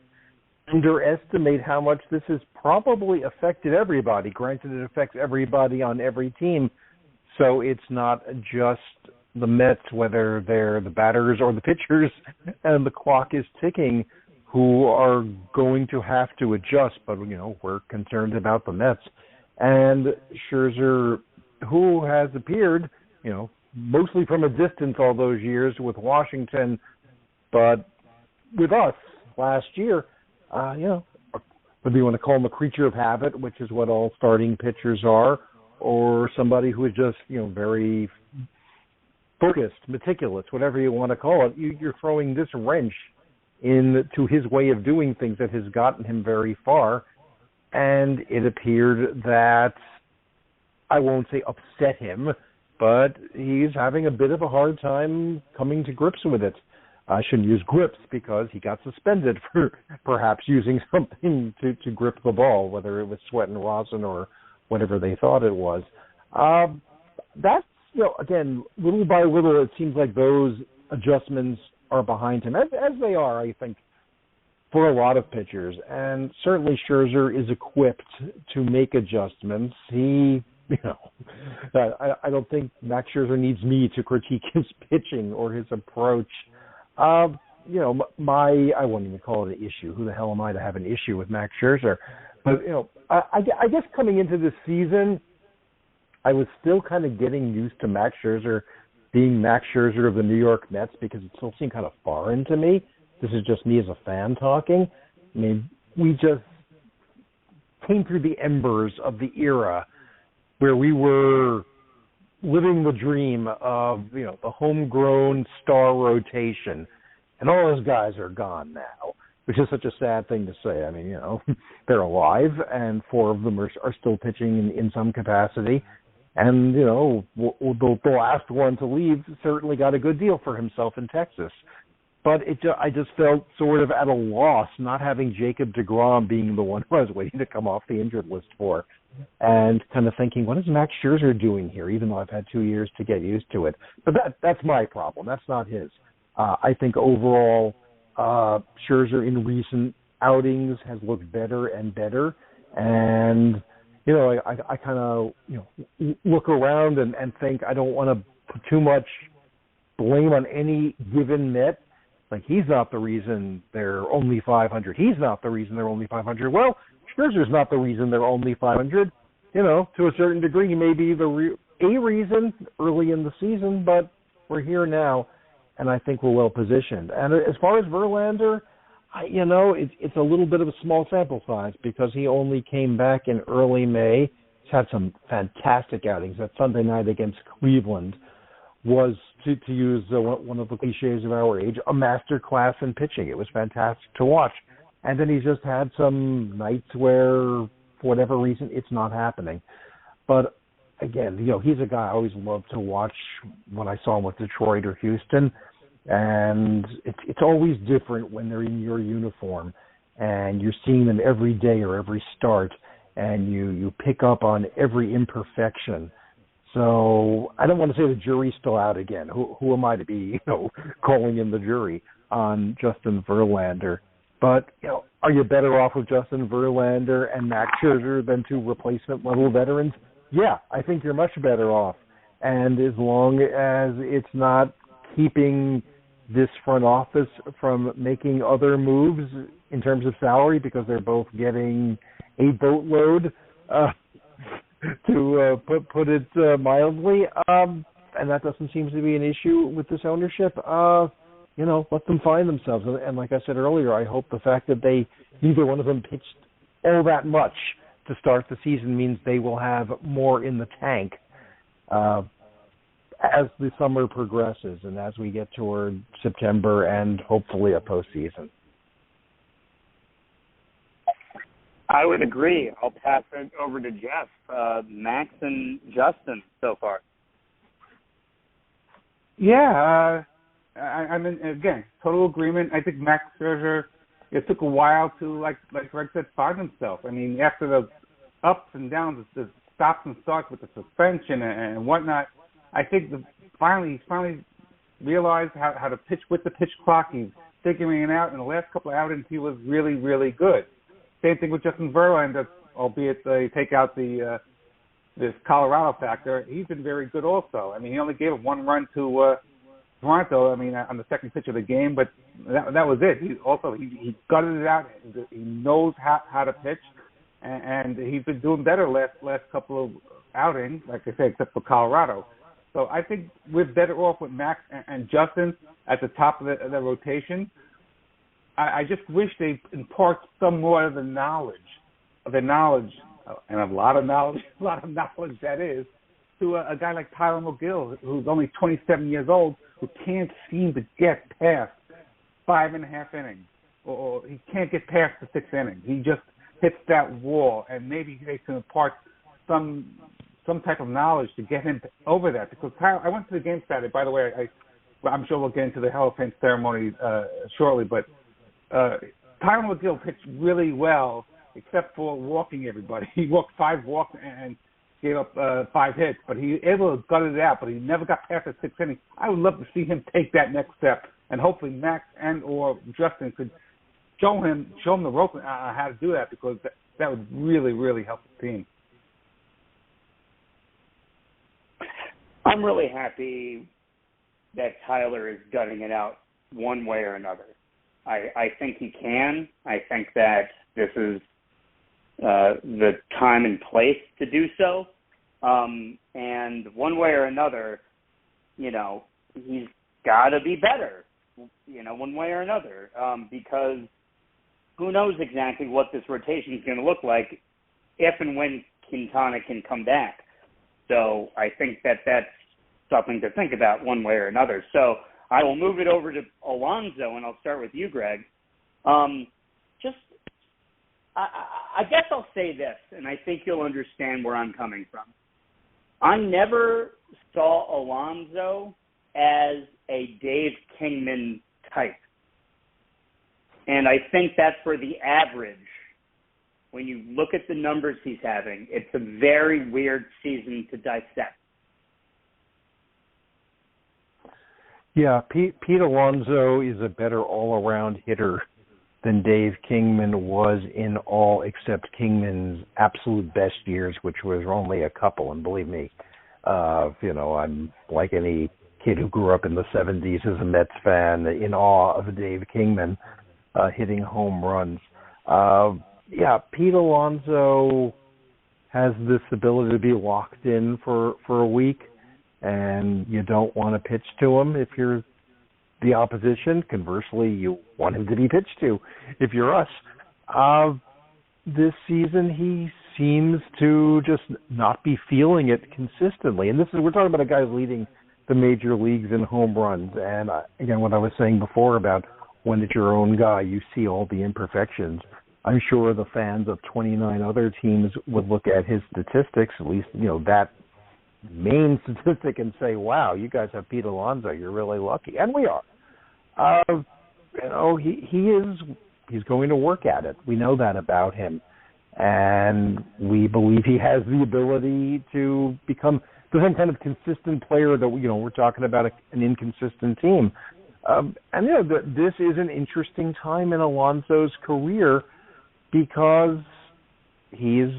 underestimate how much this has probably affected everybody. Granted, it affects everybody on every team, so it's not just the Mets, whether they're the batters or the pitchers, and the clock is ticking, who are going to have to adjust. But, we're concerned about the Mets. And Scherzer, who has appeared, mostly from a distance all those years with Washington, but with us last year, whether you want to call him a creature of habit, which is what all starting pitchers are, or somebody who is just, very focused, meticulous, whatever you want to call it, you're throwing this wrench into his way of doing things that has gotten him very far. And it appeared that, I won't say upset him, but he's having a bit of a hard time coming to grips with it. I shouldn't use grips because he got suspended for perhaps using something to grip the ball, whether it was sweat and rosin or whatever they thought it was. That's, again, little by little, it seems like those adjustments are behind him, as they are, I think, for a lot of pitchers. And certainly Scherzer is equipped to make adjustments. He, I don't think Max Scherzer needs me to critique his pitching or his approach. I won't even call it an issue. Who the hell am I to have an issue with Max Scherzer? But, I guess coming into this season, I was still kind of getting used to Max Scherzer being Max Scherzer of the New York Mets because it still seemed kind of foreign to me. This is just me as a fan talking. I mean, we just came through the embers of the era where we were living the dream of, the homegrown star rotation. And all those guys are gone now, which is such a sad thing to say. I mean, they're alive, and 4 of them are still pitching in some capacity. And, the last one to leave certainly got a good deal for himself in Texas. But I just felt sort of at a loss not having Jacob deGrom being the one who I was waiting to come off the injured list for, and kind of thinking, what is Max Scherzer doing here, even though I've had 2 years to get used to it? But that's my problem. That's not his. I think overall Scherzer in recent outings has looked better and better. And, I kind of, look around and think I don't want to put too much blame on any given Met. Like, he's not the reason they're only 500. He's not the reason they're only 500. Well, Scherzer's not the reason they're only 500. To a certain degree, he may be a reason early in the season, but we're here now, and I think we're well positioned. And as far as Verlander, it's a little bit of a small sample size because he only came back in early May. He's had some fantastic outings. That Sunday night against Cleveland was, to use one of the cliches of our age, a master class in pitching. It was fantastic to watch. And then he's just had some nights where, for whatever reason, it's not happening. But again, he's a guy I always loved to watch when I saw him with Detroit or Houston. And it's always different when they're in your uniform and you're seeing them every day or every start, and you pick up on every imperfection. So I don't want to say the jury's still out again. Who am I to be, calling in the jury on Justin Verlander? But, are you better off with Justin Verlander and Max Scherzer than 2 replacement-level veterans? Yeah, I think you're much better off. And as long as it's not keeping this front office from making other moves in terms of salary because they're both getting a boatload, to put it mildly, and that doesn't seem to be an issue with this ownership, let them find themselves. And like I said earlier, I hope the fact that neither one of them pitched all that much to start the season means they will have more in the tank as the summer progresses and as we get toward September and hopefully a postseason. I would agree. I'll pass it over to Jeff. Max and Justin so far. Yeah, I'm in, again, total agreement. I think Max Scherzer, it took a while to, like Greg said, find himself. I mean, after the ups and downs, the stops and starts with the suspension and whatnot, I think he's finally realized how to pitch with the pitch clock. He's figuring it out. In the last couple of outings, he was really, really good. Same thing with Justin Verlander, albeit they take out this Colorado factor. He's been very good also. I mean, he only gave 1 run to Toronto, on the second pitch of the game, but that was it. He gutted it out. He knows how to pitch, and he's been doing better last couple of outings, like I say, except for Colorado. So I think we're better off with Max and Justin at the top of the rotation. I just wish they impart some more of the knowledge, and a lot of knowledge that is, to a guy like Tyler McGill, who's only 27 years old, who can't seem to get past 5.5 innings, or he can't get past the 6th inning. He just hits that wall, and maybe they can impart some type of knowledge to get him over that. Because Tyler, I went to the game Saturday. By the way, I'm sure we'll get into the Hall of Fame ceremony shortly, but Tyler McGill pitched really well, except for walking everybody. He walked 5 walks and gave up 5 hits, but he was able to gut it out, but he never got past the 6th inning. I would love to see him take that next step, and hopefully Max and or Justin could show him the rope how to do that, because that would really, really help the team. I'm really happy that Tyler is gutting it out one way or another. I think he can. I think that this is the time and place to do so. And one way or another, he's got to be better, one way or another, because who knows exactly what this rotation is going to look like if and when Quintana can come back. So I think that that's something to think about one way or another. So I will move it over to Alonso, and I'll start with you, Greg. I guess I'll say this, and I think you'll understand where I'm coming from. I never saw Alonso as a Dave Kingman type. And I think that for the average, when you look at the numbers he's having, it's a very weird season to dissect. Yeah, Pete Alonso is a better all-around hitter than Dave Kingman was in all except Kingman's absolute best years, which was only a couple. And believe me, I'm like any kid who grew up in the 70s as a Mets fan, in awe of Dave Kingman hitting home runs. Pete Alonso has this ability to be locked in for a week, and you don't want to pitch to him if you're the opposition. Conversely, you want him to be pitched to if you're us. This season, he seems to just not be feeling it consistently. And we're talking about a guy leading the major leagues in home runs. And again, what I was saying before about when it's your own guy, you see all the imperfections. I'm sure the fans of 29 other teams would look at his statistics, at least, that main statistic, and say, wow, you guys have Pete Alonso, you're really lucky. And we are. He's going to work at it. We know that about him. And we believe he has the ability to become the same kind of consistent player that, we're talking about an inconsistent team. This is an interesting time in Alonso's career because he's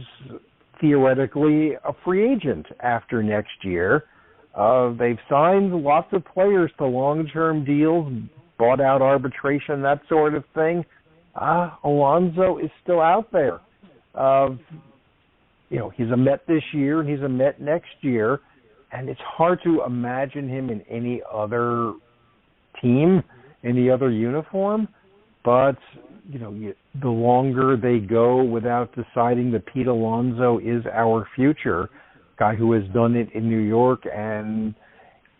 theoretically a free agent after next year. They've signed lots of players to long-term deals, bought out arbitration, that sort of thing. Alonso is still out there. He's a Met this year and he's a Met next year, and it's hard to imagine him in any other team, any other uniform. But the longer they go without deciding that Pete Alonso is our future, guy who has done it in New York, and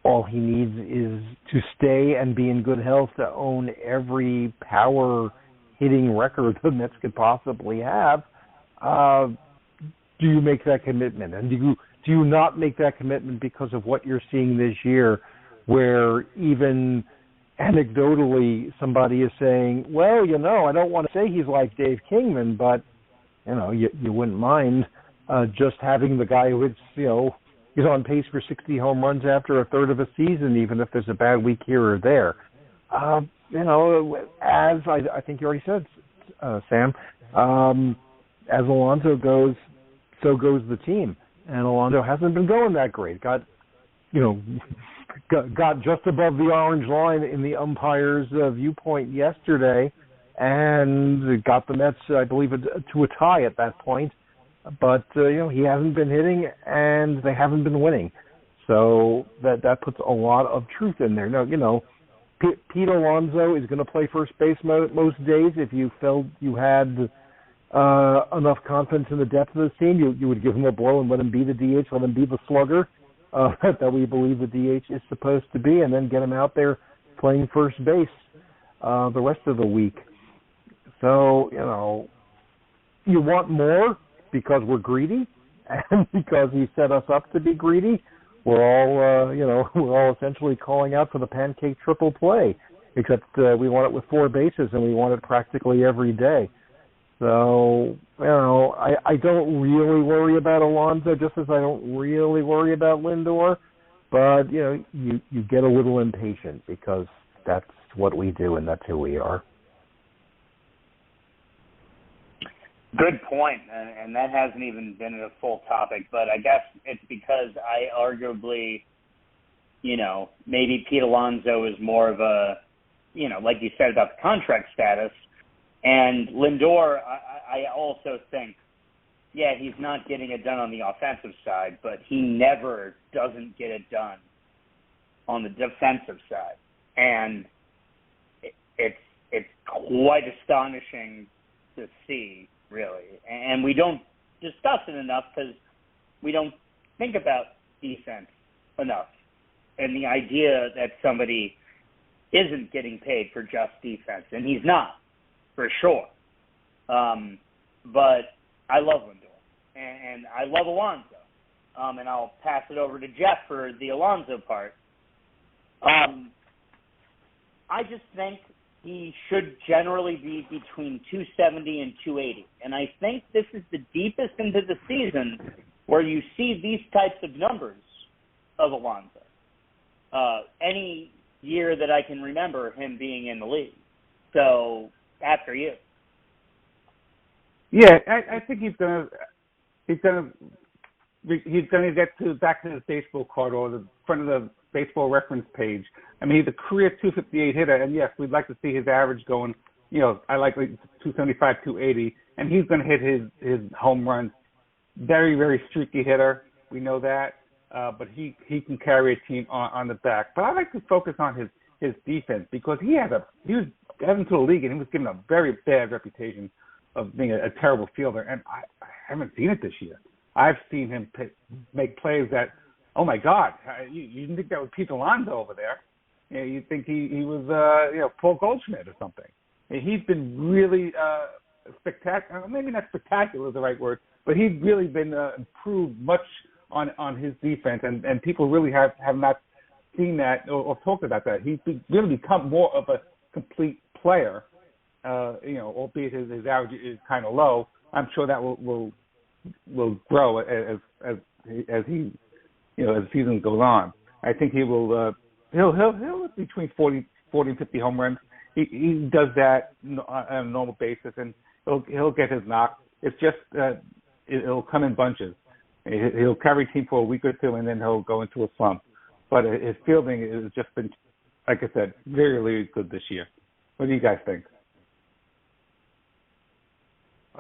all he needs is to stay and be in good health to own every power hitting record the Mets could possibly have. Do you make that commitment? And do you not make that commitment because of what you're seeing this year, where even anecdotally somebody is saying, well, I don't want to say he's like Dave Kingman, but you wouldn't mind just having the guy who is on pace for 60 home runs after a third of a season, even if there's a bad week here or there. As I think you already said, Sam, as Alonso goes, so goes the team. And Alonso hasn't been going that great. Got just above the orange line in the umpire's viewpoint yesterday, and got the Mets, I believe, to a tie at that point. But he hasn't been hitting, and they haven't been winning. So that puts a lot of truth in there. Now, Pete Alonso is going to play first base most days. If you felt you had enough confidence in the depth of this team, you would give him a blow and let him be the DH, let him be the slugger that we believe the DH is supposed to be, and then get him out there playing first base the rest of the week. So, you want more because we're greedy and because he set us up to be greedy. We're all essentially calling out for the pancake triple play, except we want it with 4 bases and we want it practically every day. So, I don't really worry about Alonso, just as I don't really worry about Lindor. But, you get a little impatient because that's what we do and that's who we are. Good point, and that hasn't even been a full topic, but I guess it's because I arguably, maybe Pete Alonso is more of a, like you said about the contract status, and Lindor, I also think, yeah, he's not getting it done on the offensive side, but he never doesn't get it done on the defensive side, and it's quite astonishing to see. Really, and we don't discuss it enough because we don't think about defense enough, and the idea that somebody isn't getting paid for just defense, and he's not, for sure. But I love Lindor, and I love Alonso, and I'll pass it over to Jeff for the Alonso part. I just think he should generally be between 270 and 280. And I think this is the deepest into the season where you see these types of numbers of Alonso. Any year that I can remember him being in the league. So, after you. Yeah, I think he's gonna get back to his baseball card or the front of the baseball reference page. I mean, he's a career 258 hitter, and yes, we'd like to see his average going, I like 275, 280, and he's going to hit his home runs. Very, very streaky hitter. We know that, but he can carry a team on the back. But I like to focus on his defense because he was heading to the league and he was given a very bad reputation of being a terrible fielder, and I haven't seen it this year. I've seen him make plays that, oh my God, you didn't think that was Pete Alonso over there. You'd think he was Paul Goldschmidt or something. He's been really spectacular. Maybe not spectacular is the right word, but he's really been improved much on his defense, and people really have not seen that or talked about that. He's really become more of a complete player. Albeit his average is kind of low. I'm sure that will grow as he as the season goes on. I think he will he'll between 40 and 50 home runs. He does that on a normal basis, and he'll get his knock. It's just it'll come in bunches. He'll carry team for a week or two, and then he'll go into a slump. But his fielding has just been, like I said, very, really good this year. What do you guys think?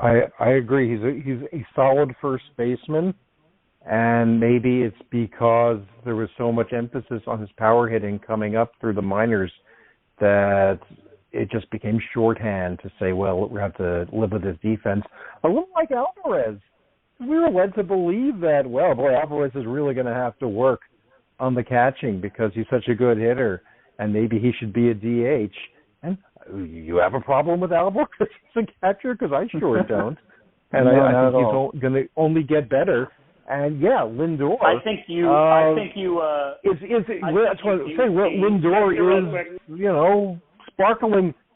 I agree. He's a solid first baseman, and maybe it's because there was so much emphasis on his power hitting coming up through the minors that it just became shorthand to say, well, we have to live with his defense. A little like Alvarez. We were led to believe that, well, boy, Alvarez is really going to have to work on the catching because he's such a good hitter, and maybe he should be a DH. And you have a problem with Alvarez as a catcher? Because I sure don't. And I think he's going to only get better. And yeah, Lindor. Lindor is,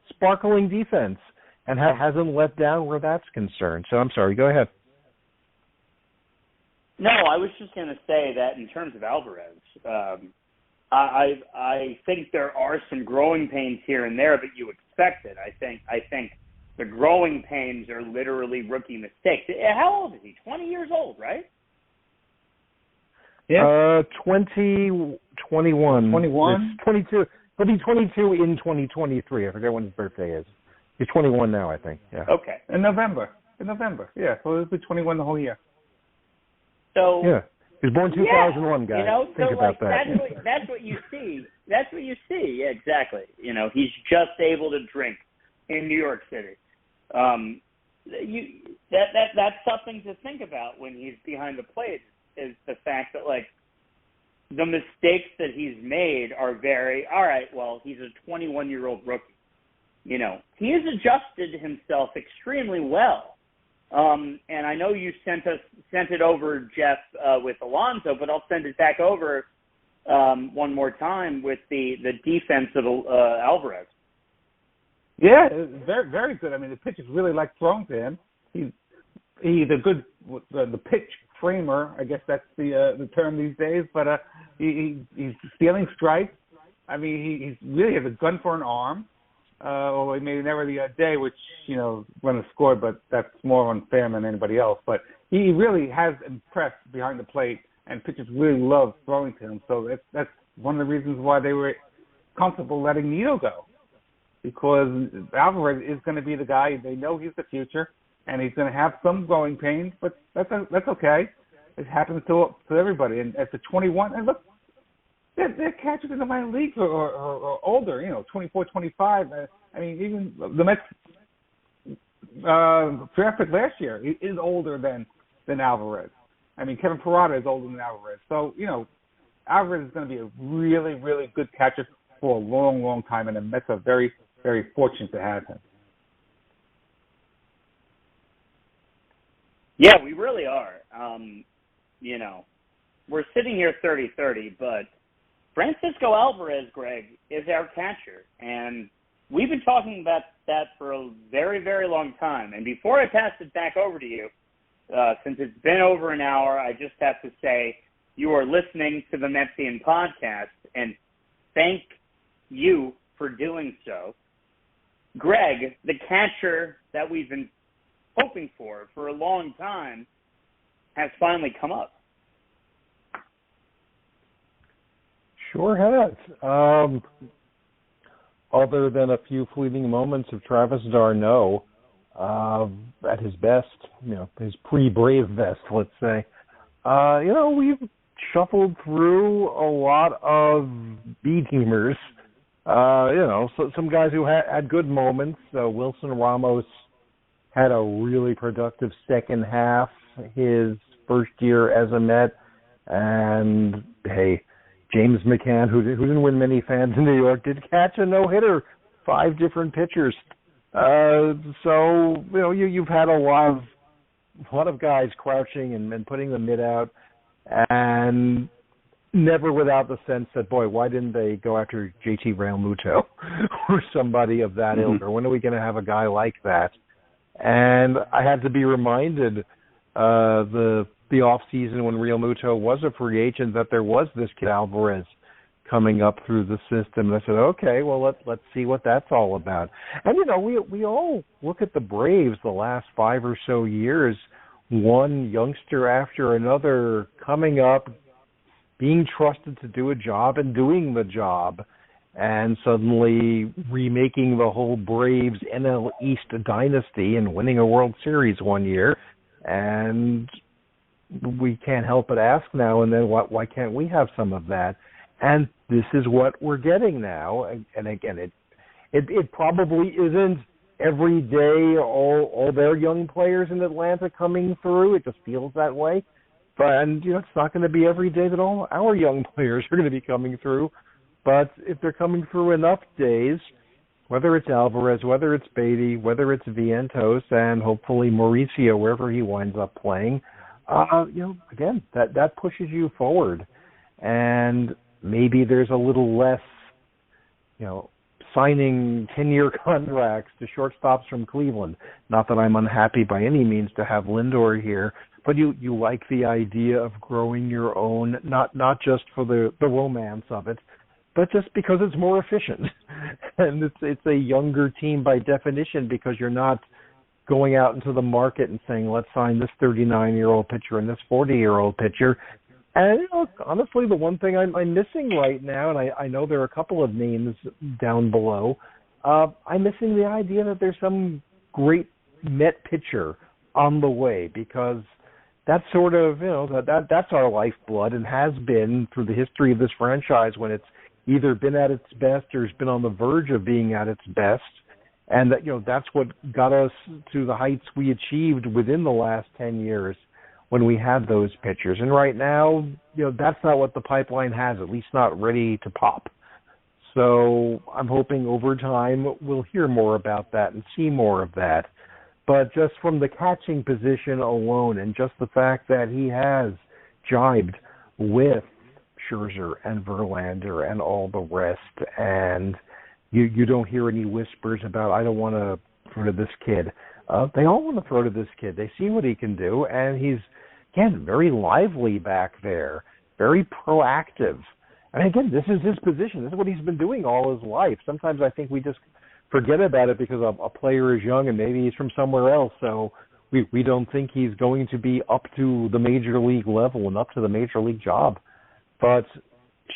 sparkling defense, and hasn't let down where that's concerned. So I'm sorry. Go ahead. No, I was just going to say that in terms of Alvarez, I think there are some growing pains here and there, but you expect it. I think the growing pains are literally rookie mistakes. How old is he? 20 years old, right? Yeah. 21. 22. He'll be 22 in 2023. I forget when his birthday is. He's 21 now, I think. Yeah. Okay. In November. Yeah. So he'll be 21 the whole year. So yeah. He was born 2001, guys. You know, Think so about like that. that's what you see. That's what you see. Yeah, exactly. You know, he's just able to drink in New York City. That's something to think about when he's behind the plate, is the fact that like the mistakes that he's made are very, all right, well, he's a 21-year-old rookie. You know, he has adjusted himself extremely well. And I know you sent it over, Jeff, with Alonso, but I'll send it back over one more time with the defense of Alvarez. Yeah, very, very good. I mean, the pitchers really like throwing to him. He's a good the pitch framer. I guess that's the term these days. But he's stealing strikes. I mean, he really has a gun for an arm. Well, maybe never the day, which runners scored, but that's more unfair than anybody else. But he really has impressed behind the plate, and pitchers really love throwing to him. So that's one of the reasons why they were comfortable letting Nito go, because Alvarez is going to be the guy. They know he's the future, and he's going to have some growing pains, but that's okay. It happens to everybody. And at the 21, and look, they're catchers in the minor leagues or older, 24, 25. I mean, even the Mets draft pick last year is older than Alvarez. I mean, Kevin Parada is older than Alvarez. So, Alvarez is going to be a really, really good catcher for a long, long time, and the Mets are very, very fortunate to have him. Yeah, we really are. We're sitting here 30-30, but Francisco Alvarez, Greg, is our catcher, and we've been talking about that for a very, very long time. And before I pass it back over to you, since it's been over an hour, I just have to say you are listening to the Metsian Podcast, and thank you for doing so. Greg, the catcher that we've been hoping for a long time, has finally come up. Sure has. Other than a few fleeting moments of Travis d'Arnaud at his best, his pre-Brave best, let's say, we've shuffled through a lot of B-teamers. So some guys who had good moments. Wilson Ramos had a really productive second half his first year as a Met, and hey, James McCann, who didn't win many fans in New York, did catch a no-hitter, 5 different pitchers. So you've had a lot of guys crouching and putting the mitt out, and never without the sense that, boy, why didn't they go after JT Realmuto or somebody of that ilk? Or when are we going to have a guy like that? And I had to be reminded the off season when Realmuto was a free agent that there was this kid Alvarez coming up through the system. And I said, okay, well let's see what that's all about. And we all look at the Braves the last 5 or so years, one youngster after another coming up, being trusted to do a job and doing the job, and suddenly remaking the whole Braves NL East dynasty and winning a World Series one year. And we can't help but ask now and then, why can't we have some of that? And this is what we're getting now. And again, it probably isn't every day all their young players in Atlanta coming through. It just feels that way. But it's not going to be every day that all our young players are going to be coming through. But if they're coming through enough days, whether it's Alvarez, whether it's Beatty, whether it's Vientos, and hopefully Mauricio, wherever he winds up playing, again, that pushes you forward. And maybe there's a little less, signing 10-year contracts to shortstops from Cleveland. Not that I'm unhappy by any means to have Lindor here, but you like the idea of growing your own, not just for the romance of it, but just because it's more efficient. And it's a younger team by definition, because you're not going out into the market and saying, let's sign this 39-year-old pitcher and this 40-year-old pitcher. And honestly, the one thing I'm missing right now, and I know there are a couple of names down below, I'm missing the idea that there's some great Met pitcher on the way, because that's sort of, that's our lifeblood and has been through the history of this franchise when it's either been at its best or has been on the verge of being at its best. And that, that's what got us to the heights we achieved within the last 10 years when we had those pitchers. And right now, that's not what the pipeline has, at least not ready to pop. So I'm hoping over time we'll hear more about that and see more of that. But just from the catching position alone and just the fact that he has jibed with Scherzer and Verlander and all the rest, and you don't hear any whispers about, I don't want to throw to this kid. They all want to throw to this kid. They see what he can do, and he's, again, very lively back there, very proactive. And again, this is his position. This is what he's been doing all his life. Sometimes I think we just forget about it because a player is young and maybe he's from somewhere else, so we don't think he's going to be up to the major league level and up to the major league job. But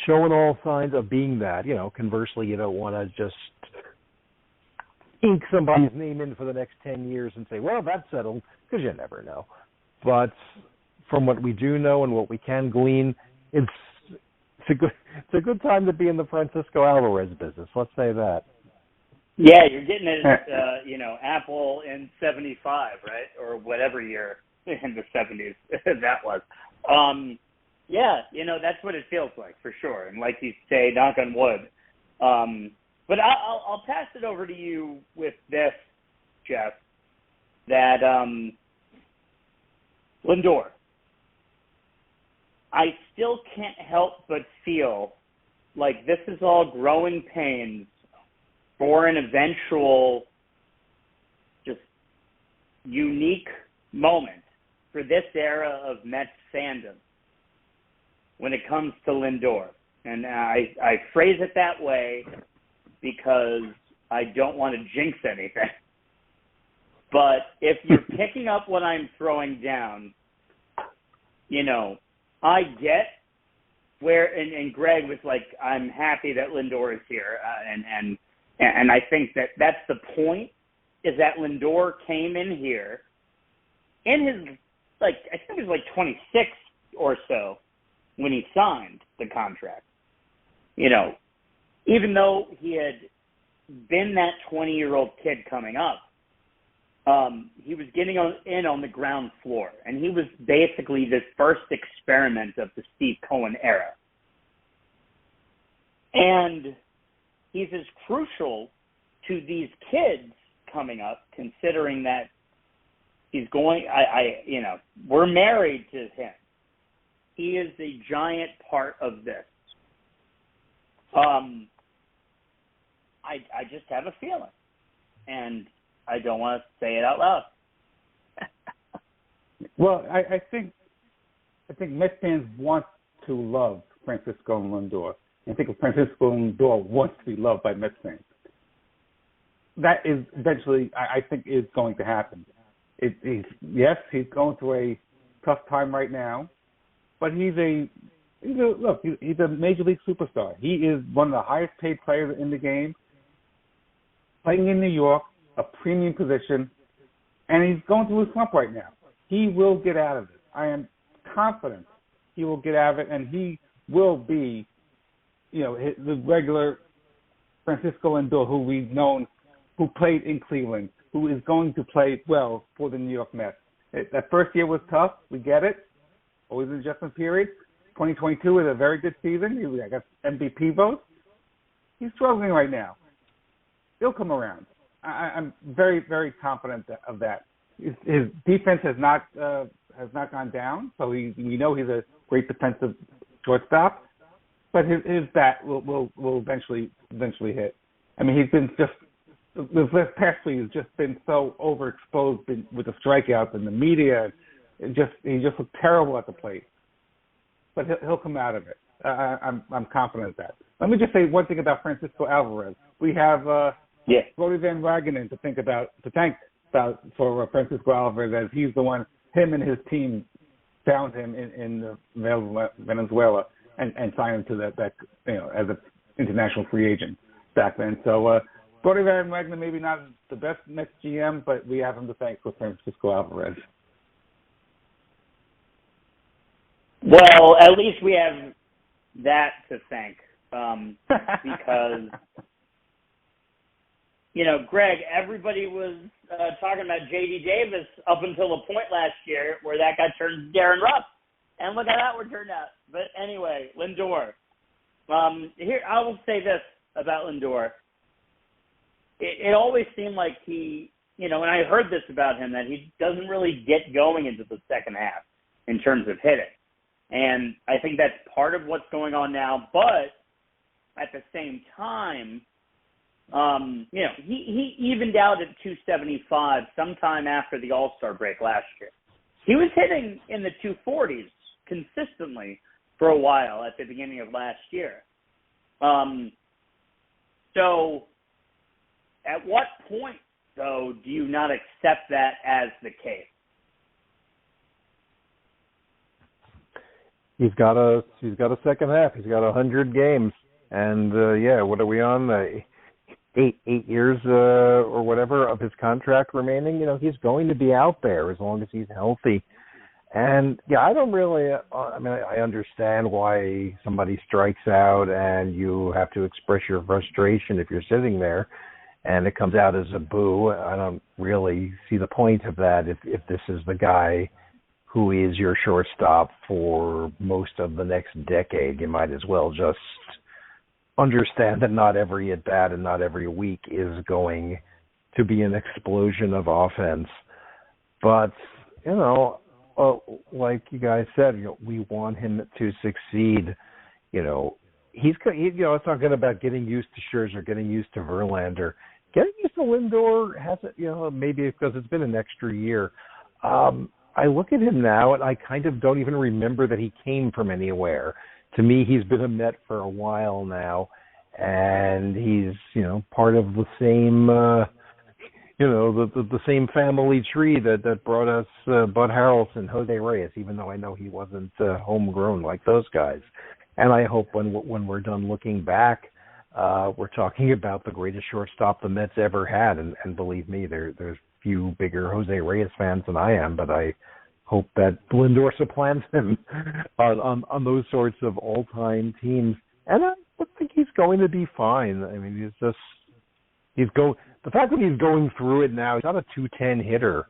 showing all signs of being that, conversely, you don't want to just ink somebody's name in for the next 10 years and say, well, that's settled, because you never know. But from what we do know and what we can glean, it's a good time to be in the Francisco Alvarez business. Let's say that. Yeah, you're getting it at, Apple in 75, right? Or whatever year in the 70s that was. Yeah, that's what it feels like for sure. And like you say, knock on wood. But I'll pass it over to you with this, Jeff, that Lindor. I still can't help but feel like this is all growing pains for an eventual just unique moment for this era of Mets fandom when it comes to Lindor. And I phrase it that way because I don't want to jinx anything. But if you're picking up what I'm throwing down, I get where, and Greg was like, I'm happy that Lindor is here. And I think that's the point, is that Lindor came in here in his, I think it was 26 or so when he signed the contract. Even though he had been that 20-year-old kid coming up, he was getting in on the ground floor, and he was basically this first experiment of the Steve Cohen era. And he's as crucial to these kids coming up, considering that he's going, we're married to him. He is a giant part of this. I just have a feeling, and I don't want to say it out loud. Well, I think Mets fans want to love Francisco Lindor. I think Francisco Lindor wants to be loved by Mets fans. That is eventually, I think, is going to happen. Yes, he's going through a tough time right now, but he's a major league superstar. He is one of the highest paid players in the game, playing in New York, a premium position, and he's going through a slump right now. He will get out of it. I am confident he will get out of it, and he will be, the regular Francisco Lindor who we've known, who played in Cleveland, who is going to play well for the New York Mets. That first year was tough. We get it. Always an adjustment period. 2022 is a very good season. I got MVP votes. He's struggling right now. He'll come around. I'm very, very confident of that. His defense has not gone down, so we know he's a great defensive shortstop. But his bat will eventually hit. I mean, he's been just this past week has just been so overexposed with the strikeouts and the media. He just looked terrible at the plate. But he'll come out of it. I'm confident of that. Let me just say one thing about Francisco Alvarez. We have Brody Van Wagenen to thank for Francisco Alvarez, as he's the one. Him and his team found him in Venezuela and signed him to that as an international free agent back then. So Brody Van Wagenen maybe not the best Mets GM, but we have him to thank for Francisco Alvarez. Well, at least we have that to thank, because, Greg, everybody was talking about J.D. Davis up until the point last year where that guy turned Darren Ruff, and look how that one turned out. But anyway, Lindor. Here, I will say this about Lindor. It always seemed like he, and I heard this about him, that he doesn't really get going into the second half in terms of hitting. And I think that's part of what's going on now. But at the same time, he evened out at 275 sometime after the All-Star break last year. He was hitting in the 240s consistently for a while at the beginning of last year. So at what point, though, do you not accept that as the case? He's got a second half. He's got 100 games, and what are we on? 8 years or whatever of his contract remaining. He's going to be out there as long as he's healthy. And I don't really. I understand why somebody strikes out, and you have to express your frustration if you're sitting there, and it comes out as a boo. I don't really see the point of that if this is the guy who is your shortstop for most of the next decade. You might as well just understand that not every at-bat and not every week is going to be an explosion of offense. But, like you guys said, we want him to succeed. It's not good about getting used to Scherzer, getting used to Verlander. Getting used to Lindor hasn't, maybe because it's been an extra year. I look at him now, and I kind of don't even remember that he came from anywhere. To me, he's been a Met for a while now, and he's, part of the same, the same family tree that brought us Bud Harrelson, Jose Reyes, even though I know he wasn't homegrown like those guys. And I hope when we're done looking back, we're talking about the greatest shortstop the Mets ever had. And believe me, there's few bigger Jose Reyes fans than I am, but I hope that Lindor supplants him on those sorts of all-time teams. And I think he's going to be fine. I mean, the fact that he's going through it now, he's not a 210 hitter,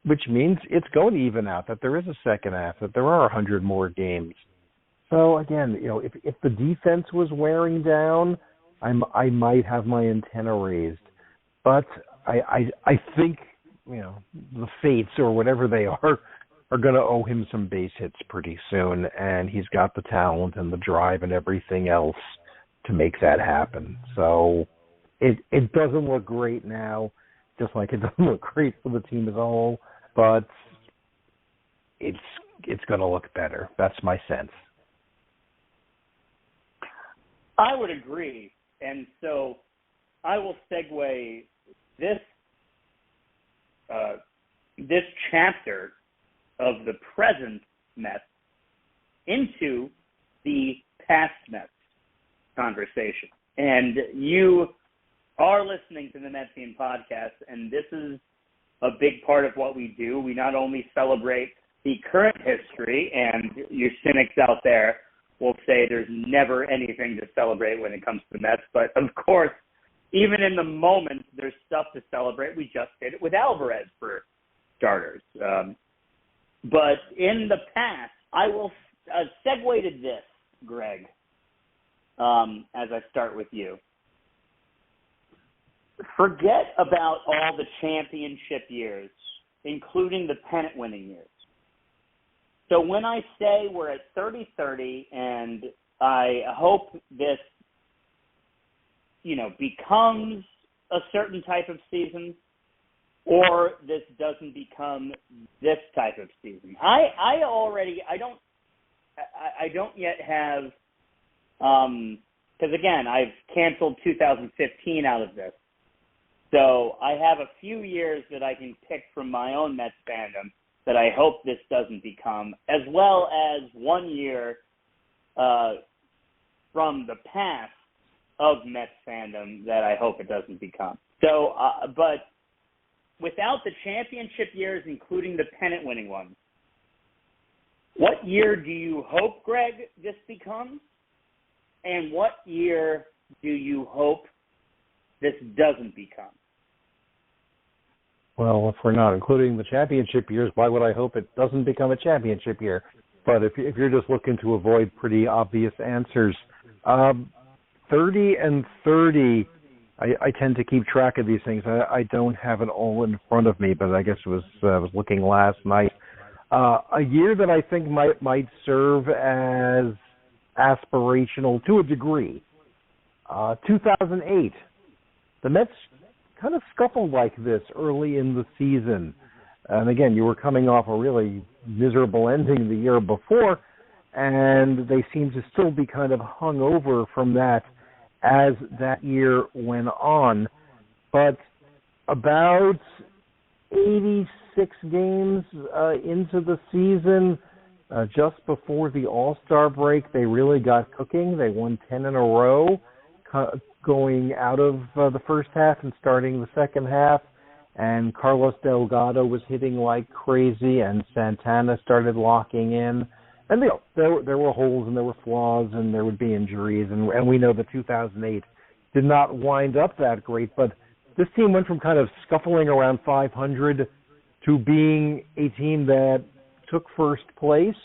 which means it's going to even out, that there is a second half, that there are 100 more games. So again, if the defense was wearing down, I might have my antenna raised. But I think, the fates or whatever they are going to owe him some base hits pretty soon, and he's got the talent and the drive and everything else to make that happen. So it doesn't look great now, just like it doesn't look great for the team as a whole, but it's going to look better. That's my sense. I would agree, and so I will segue this chapter of the present Mets into the past Mets conversation. And you are listening to the Metsian Podcast, and this is a big part of what we do. We not only celebrate the current history, and you cynics out there will say there's never anything to celebrate when it comes to the Mets, but of course, even in the moment, there's stuff to celebrate. We just did it with Alvarez, for starters. But in the past, I will segue to this, Greg, as I start with you. Forget about all the championship years, including the pennant-winning years. So when I say we're at 30-30, and I hope this, becomes a certain type of season, or this doesn't become this type of season. I don't yet have, because again, I've canceled 2015 out of this. So I have a few years that I can pick from my own Mets fandom that I hope this doesn't become, as well as 1 year from the past of Mets fandom that I hope it doesn't become. So, but without the championship years, including the pennant-winning ones, What year do you hope, Greg, this becomes? And what year do you hope this doesn't become? Well, if we're not including the championship years, why would I hope it doesn't become a championship year? But if you're just looking to avoid pretty obvious answers, 30 and 30, I tend to keep track of these things. I don't have it all in front of me, but I guess I was looking last night. A year that I think might serve as aspirational to a degree. 2008. The Mets kind of scuffled like this early in the season. And again, you were coming off a really miserable ending the year before, and they seem to still be kind of hung over from that as that year went on. But about 86 games into the season, just before the All-Star break, they really got cooking. They won 10 in a row, going out of the first half and starting the second half. And Carlos Delgado was hitting like crazy, and Santana started locking in. And there were holes and there were flaws and there would be injuries. And we know that 2008 did not wind up that great. But this team went from kind of scuffling around 500 to being a team that took first place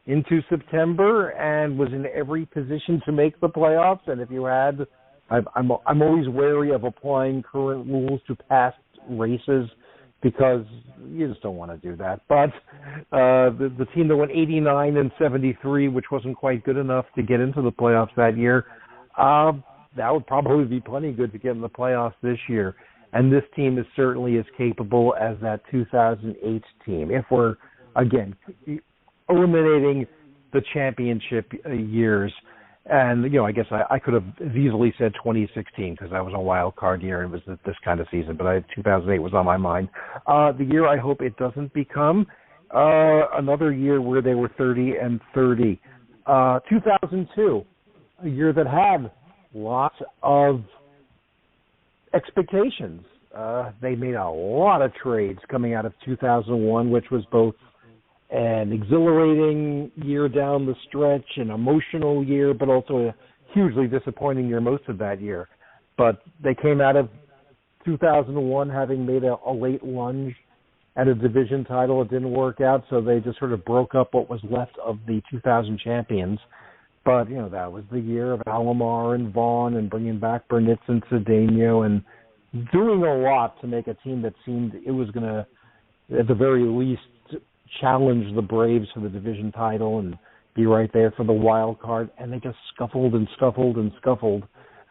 into September and was in every position to make the playoffs. And if you had, I'm always wary of applying current rules to past races because you just don't want to do that. But the team that went 89 and 73, which wasn't quite good enough to get into the playoffs that year, that would probably be plenty good to get in the playoffs this year. And this team is certainly as capable as that 2008 team. If we're, again, eliminating the championship years. And, I guess I could have easily said 2016 because that was a wild card year and it was this kind of season, but 2008 was on my mind. The year I hope it doesn't become another year where they were 30 and 30. 2002, a year that had lots of expectations. They made a lot of trades coming out of 2001, which was both an exhilarating year down the stretch, an emotional year, but also a hugely disappointing year most of that year. But they came out of 2001 having made a late lunge at a division title. It didn't work out, so they just sort of broke up what was left of the 2000 champions. But, that was the year of Alomar and Vaughn and bringing back Burnitz and Cedeno and doing a lot to make a team that seemed it was going to, at the very least, challenge the Braves for the division title and be right there for the wild card. And they just scuffled and scuffled and scuffled.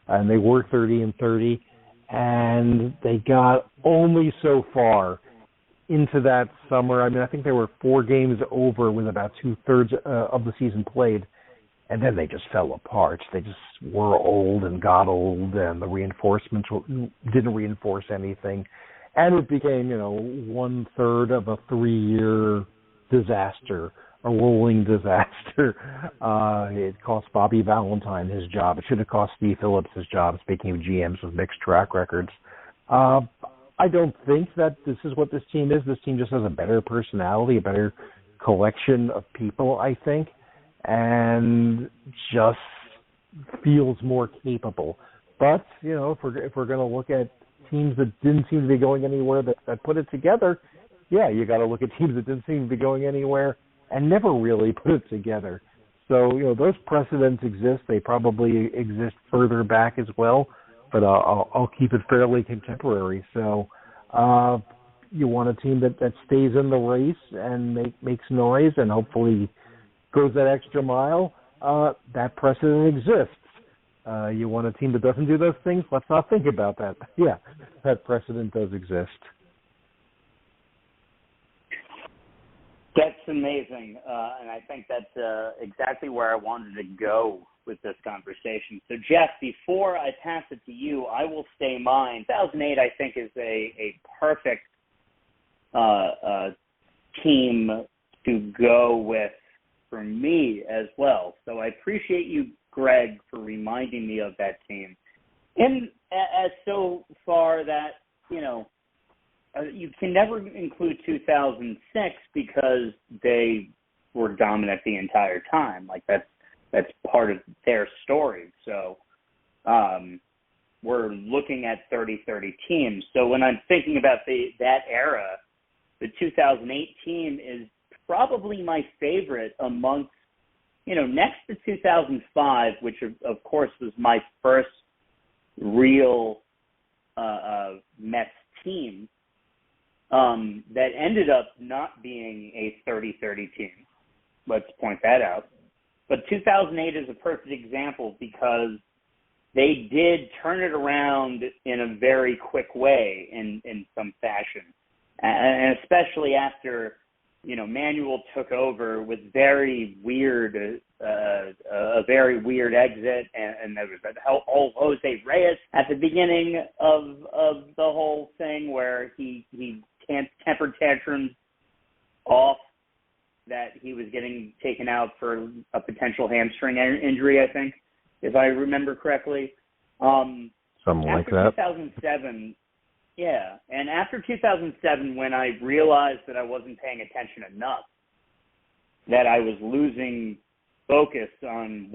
And they were 30 and 30. And they got only so far into that summer. I mean, I think they were 4 games over with about 2/3 of the season played. And then they just fell apart. They just were old and got old, and the reinforcements didn't reinforce anything. And it became, 1/3 of a 3-year disaster, a rolling disaster. It cost Bobby Valentine his job. It should have cost Steve Phillips his job, speaking of GMs with mixed track records. I don't think that this is what this team is. This team just has a better personality, a better collection of people, I think, and just feels more capable. But, if we're going to look at teams that didn't seem to be going anywhere that put it together, yeah, you got to look at teams that didn't seem to be going anywhere and never really put it together. So, those precedents exist. They probably exist further back as well, but I'll keep it fairly contemporary. So you want a team that stays in the race and makes noise and hopefully goes that extra mile. That precedent exists. You want a team that doesn't do those things? Let's not think about that. Yeah, that precedent does exist. That's amazing, and I think that's exactly where I wanted to go with this conversation. So, Jeff, before I pass it to you, I will say mine. 2008, I think, is a perfect team to go with for me as well. So I appreciate you, Greg, for reminding me of that team. And as so far that, you can never include 2006 because they were dominant the entire time. Like that's part of their story. So we're looking at 30-30 teams. So when I'm thinking about that era, the 2008 team is probably my favorite amongst, next to 2005, which of course was my first real Mets team that ended up not being a 30-30 team. Let's point that out. But 2008 is a perfect example because they did turn it around in a very quick way in some fashion. And especially after, Manuel took over with a very weird exit, and there was Jose Reyes at the beginning of the whole thing where he tempered tantrums off that he was getting taken out for a potential hamstring injury, I think, if I remember correctly. Something like that. 2007, yeah. And after 2007, when I realized that I wasn't paying attention enough, that I was losing focus on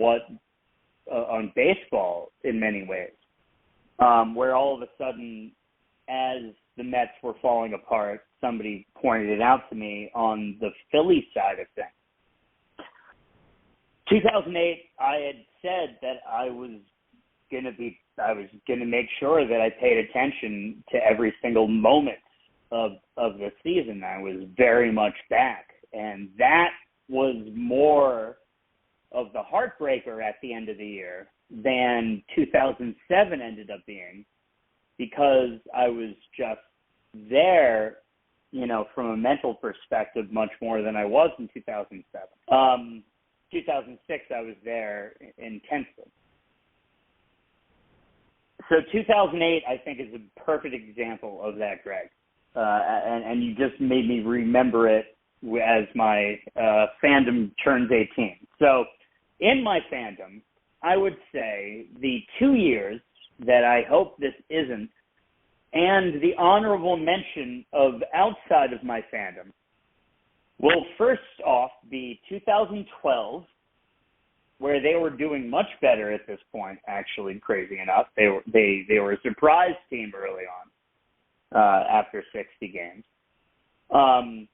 on baseball in many ways, where all of a sudden, as the Mets were falling apart, somebody pointed it out to me on the Philly side of things. 2008, I had said that I was going to make sure that I paid attention to every single moment of the season. I was very much back, and that was more of the heartbreaker at the end of the year than 2007 ended up being, because I was just there, from a mental perspective, much more than I was in 2007. 2006, I was there intensely. So 2008, I think, is a perfect example of that, Greg. And you just made me remember it as my fandom turns 18. So in my fandom, I would say the 2 years that I hope this isn't, and the honorable mention of outside of my fandom, will first off be 2012, where they were doing much better at this point, actually, crazy enough. They were a surprise team early on after 60 games. I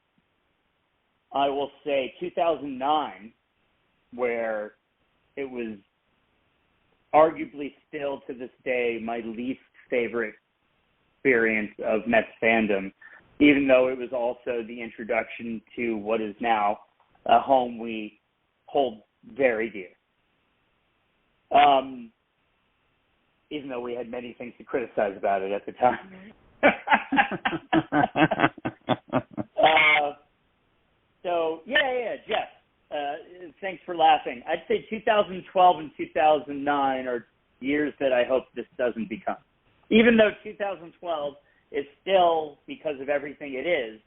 will say 2009, where it was arguably still to this day my least favorite experience of Mets fandom, even though it was also the introduction to what is now a home we hold very dear. Even though we had many things to criticize about it at the time. So, Jeff, thanks for laughing. I'd say 2012 and 2009 are years that I hope this doesn't become. Even though 2012 is still, because of everything it is,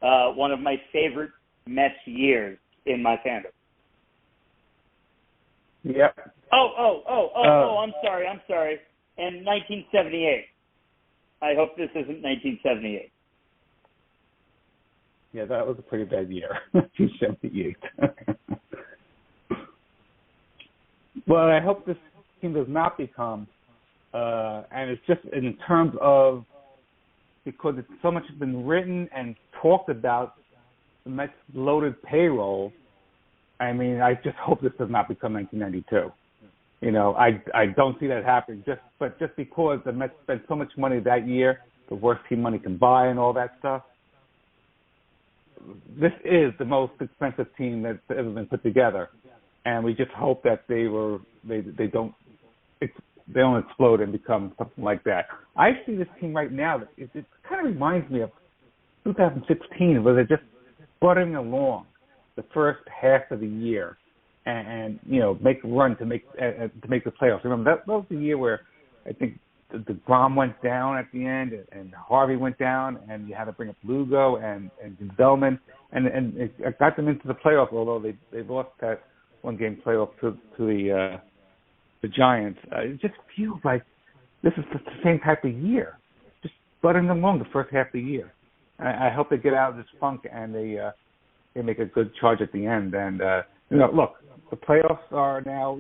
one of my favorite Mets years in my fandom. Yep. I'm sorry. And 1978. I hope this isn't 1978. Yeah, that was a pretty bad year, 1978. Well, I hope this team does not become, and it's just in terms of, because so much has been written and talked about the Mets' loaded payroll. I mean, I just hope this does not become 1992. I don't see that happening. Just because the Mets spent so much money that year, the worst team money can buy and all that stuff. This is the most expensive team that's ever been put together, and we just hope that they don't explode and become something like that. I see this team right now. It kind of reminds me of 2016, where they're just buttering along the first half of the year, and make a run to make the playoffs. Remember that was the year where I think the Grom went down at the end, and Harvey went down, and you had to bring up Lugo and Bellman, and it got them into the playoffs. Although they lost that one game playoff to the Giants. It just feels like this is the same type of year, just buttering along the first half of the year. I hope they get out of this funk and they they make a good charge at the end. And look, the playoffs are now.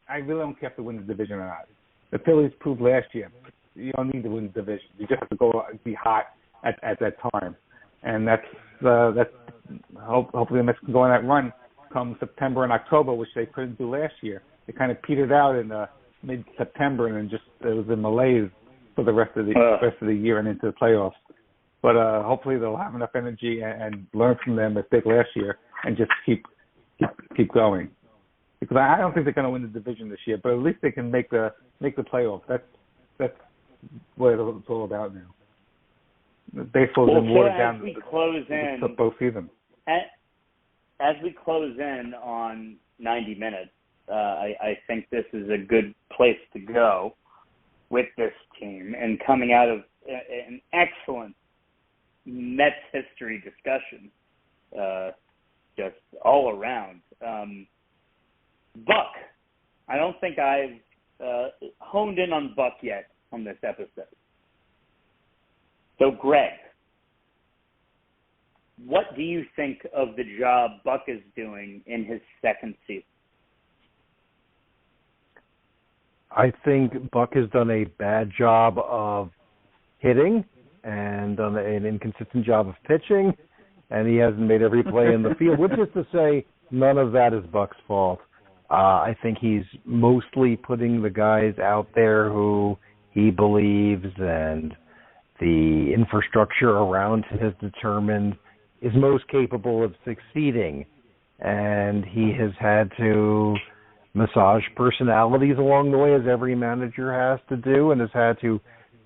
I really don't care if they win the division or not. The Phillies proved last year you don't need to win the division. You just have to go and be hot at that time, and that's hopefully the Mets can go on that run come September and October, which they couldn't do last year. They kind of petered out in mid-September, and then just it was in malaise for the rest of the year and into the playoffs. But hopefully they'll have enough energy and learn from their mistake last year and just keep going. Because I don't think they're going to win the division this year, but at least they can make the playoffs. That's what it's all about now. Baseball's been watered down to both seasons. As we close in on 90 minutes, I think this is a good place to go with this team. And coming out of an excellent Mets history discussion, just all around. Buck, I don't think I've honed in on Buck yet on this episode. So, Greg, what do you think of the job Buck is doing in his second season? I think Buck has done a bad job of hitting and done an inconsistent job of pitching, and he hasn't made every play in the field, which is to say none of that is Buck's fault. I think he's mostly putting the guys out there who he believes and the infrastructure around him has determined is most capable of succeeding. And he has had to massage personalities along the way, as every manager has to do, and has had to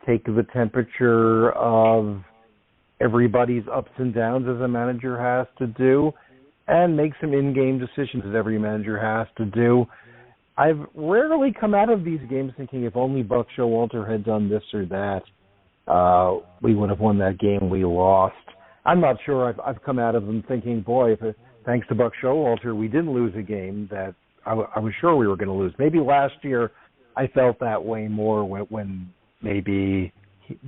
take the temperature of everybody's ups and downs, as a manager has to do, and make some in-game decisions, as every manager has to do. I've rarely come out of these games thinking if only Buck Showalter had done this or that, we would have won that game we lost. I'm not sure I've come out of them thinking, boy, thanks to Buck Showalter, we didn't lose a game that I was sure we were going to lose. Maybe last year I felt that way more when maybe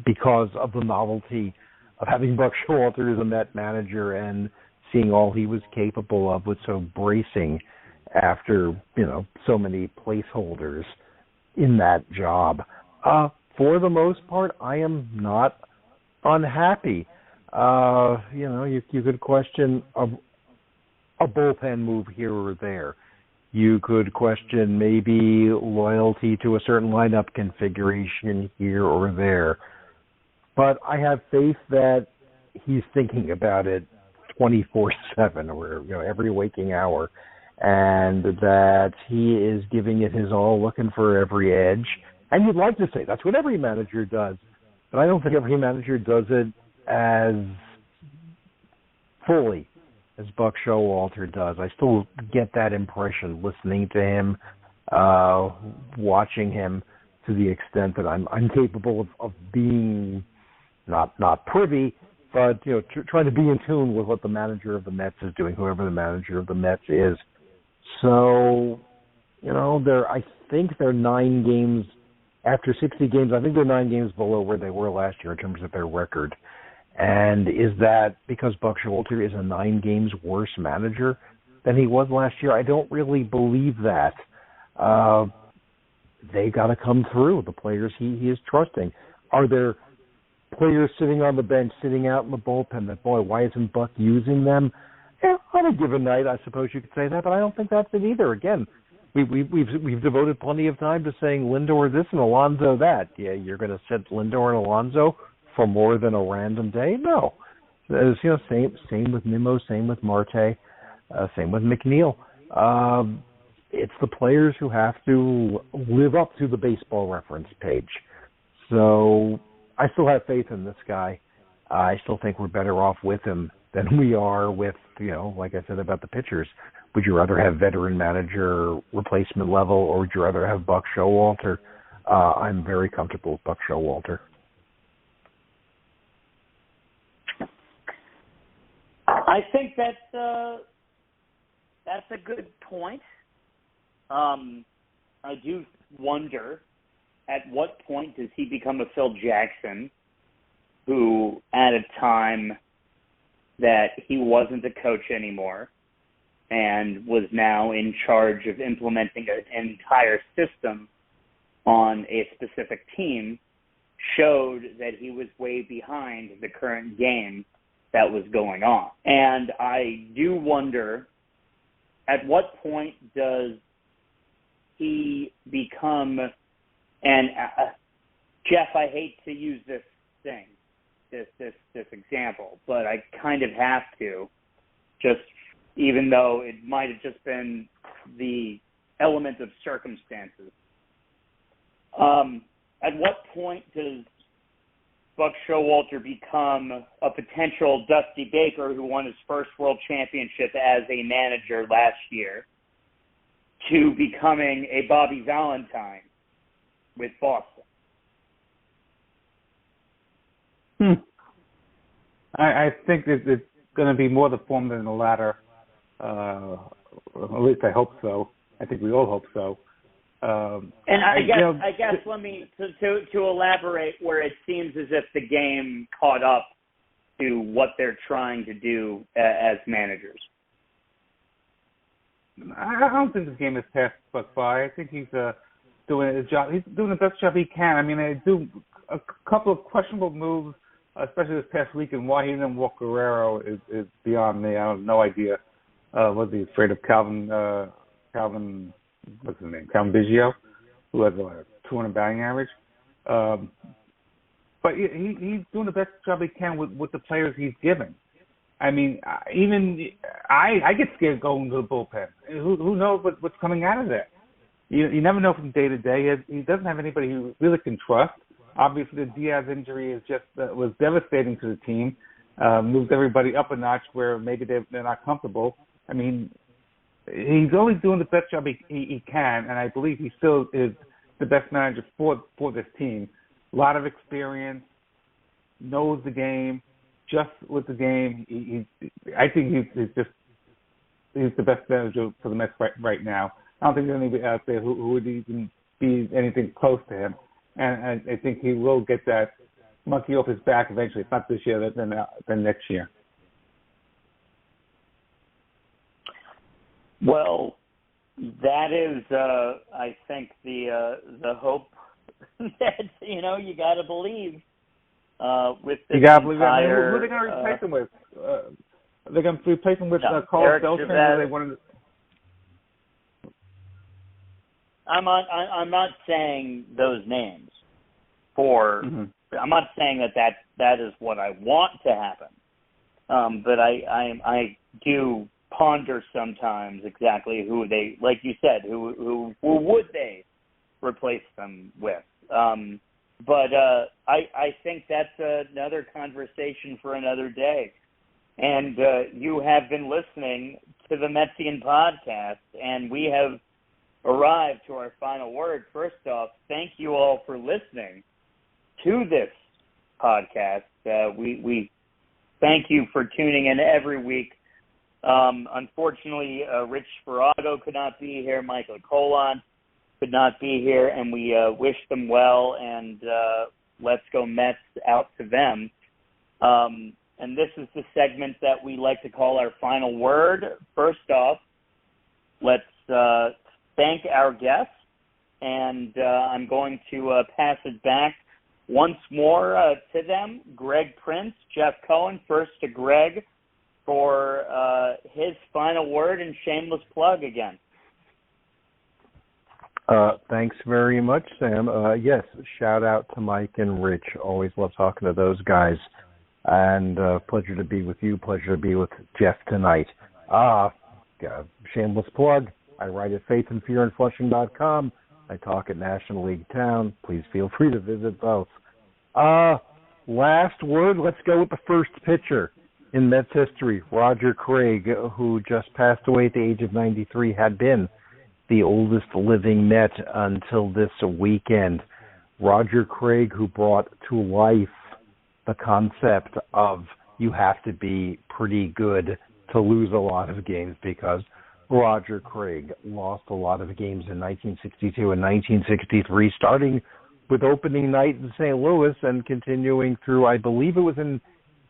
because of the novelty of having Buck Showalter as a Met manager and seeing all he was capable of was so bracing after, so many placeholders in that job. For the most part, I am not unhappy. You could question a bullpen move here or there. You could question maybe loyalty to a certain lineup configuration here or there. But I have faith that he's thinking about it 24/7 or every waking hour, and that he is giving it his all, looking for every edge. And you'd like to say that's what every manager does, but I don't think every manager does it as fully as Buck Showalter does. I still get that impression listening to him, watching him, to the extent that I'm capable of being not privy, but trying to be in tune with what the manager of the Mets is doing, whoever the manager of the Mets is. So, I think they're 9 games after 60 games. I think they're 9 games below where they were last year in terms of their record. And is that because Buck Showalter is a 9 games worse manager than he was last year? I don't really believe that. They got to come through, the players he is trusting. Are there players sitting on the bench, sitting out in the bullpen that, boy, why isn't Buck using them? Yeah, on a given night, I suppose you could say that, but I don't think that's it either. Again, we've devoted plenty of time to saying Lindor this and Alonso that. Yeah, you're going to sit Lindor and Alonso for more than a random day? No. Same with Nimmo, same with Marte, same with McNeil. It's the players who have to live up to the Baseball Reference page. So I still have faith in this guy. I still think we're better off with him than we are with, like I said about the pitchers. Would you rather have veteran manager replacement level, or would you rather have Buck Showalter? I'm very comfortable with Buck Showalter. I think that's a good point. I do wonder at what point does he become a Phil Jackson, who at a time that he wasn't a coach anymore and was now in charge of implementing an entire system on a specific team showed that he was way behind the current game that was going on. And I do wonder, at what point does he become, and Jeff, I hate to use this example, but I kind of have to, just even though it might have just been the element of circumstances. At what point does Buck Showalter become a potential Dusty Baker who won his first world championship as a manager last year to becoming a Bobby Valentine with Boston? I think it's going to be more the former than the latter. At least I hope so. I think we all hope so. And I guess let me to elaborate where it seems as if the game caught up to what they're trying to do as managers. I don't think this game has passed Buck by. I think he's doing his job. He's doing the best job he can. I mean, I do a couple of questionable moves, especially this past weekend. Why he didn't walk Guerrero is beyond me. I have no idea. Was he afraid of Calvin? What's his name? Calvin Biggio, who has a 200 batting average. But he's doing the best job he can with the players he's given. I mean, even I get scared going to the bullpen. Who knows what's coming out of there? You never know from day to day. He doesn't have anybody who really can trust. Obviously, the Diaz injury is just was devastating to the team. Moved everybody up a notch where maybe they're not comfortable. I mean, he's always doing the best job he can, and I believe he still is the best manager for this team. A lot of experience, knows the game, just with the game. I think he's the best manager for the Mets right now. I don't think there's anybody out there who would even be anything close to him, and I think he will get that monkey off his back eventually. If not this year, then next year. Well, that is, I think, the hope that you got to believe with this. You got to believe entire, who are they going to replace him with? They're going to replace him with Carl Beltran. They wanted. I'm not saying those names I'm not saying that is what I want to happen. But I do ponder sometimes exactly who they, like you said, who would they replace them with. But I think that's another conversation for another day. And you have been listening to the Metsian Podcast, and we have arrived to our final word. First off, thank you all for listening to this podcast. We thank you for tuning in every week. Unfortunately, Rich Spirago could not be here. Michael Cohen could not be here, and we wish them well, and let's go Mets out to them. And this is the segment that we like to call our final word. First off, let's thank our guests, and I'm going to pass it back once more to them. Greg Prince, Jeff Cohen. First to Greg for his final word and shameless plug again. Thanks very much, Sam. Yes, shout out to Mike and Rich. Always love talking to those guys. And pleasure to be with you. Pleasure to be with Jeff tonight. Shameless plug. I write at faithandfearandflushing.com. I talk at National League Town. Please feel free to visit both. Last word, let's go with the first pitcher in Mets history, Roger Craig, who just passed away at the age of 93, had been the oldest living Met until this weekend. Roger Craig, who brought to life the concept of you have to be pretty good to lose a lot of games, because Roger Craig lost a lot of games in 1962 and 1963, starting with opening night in St. Louis and continuing through, I believe it was in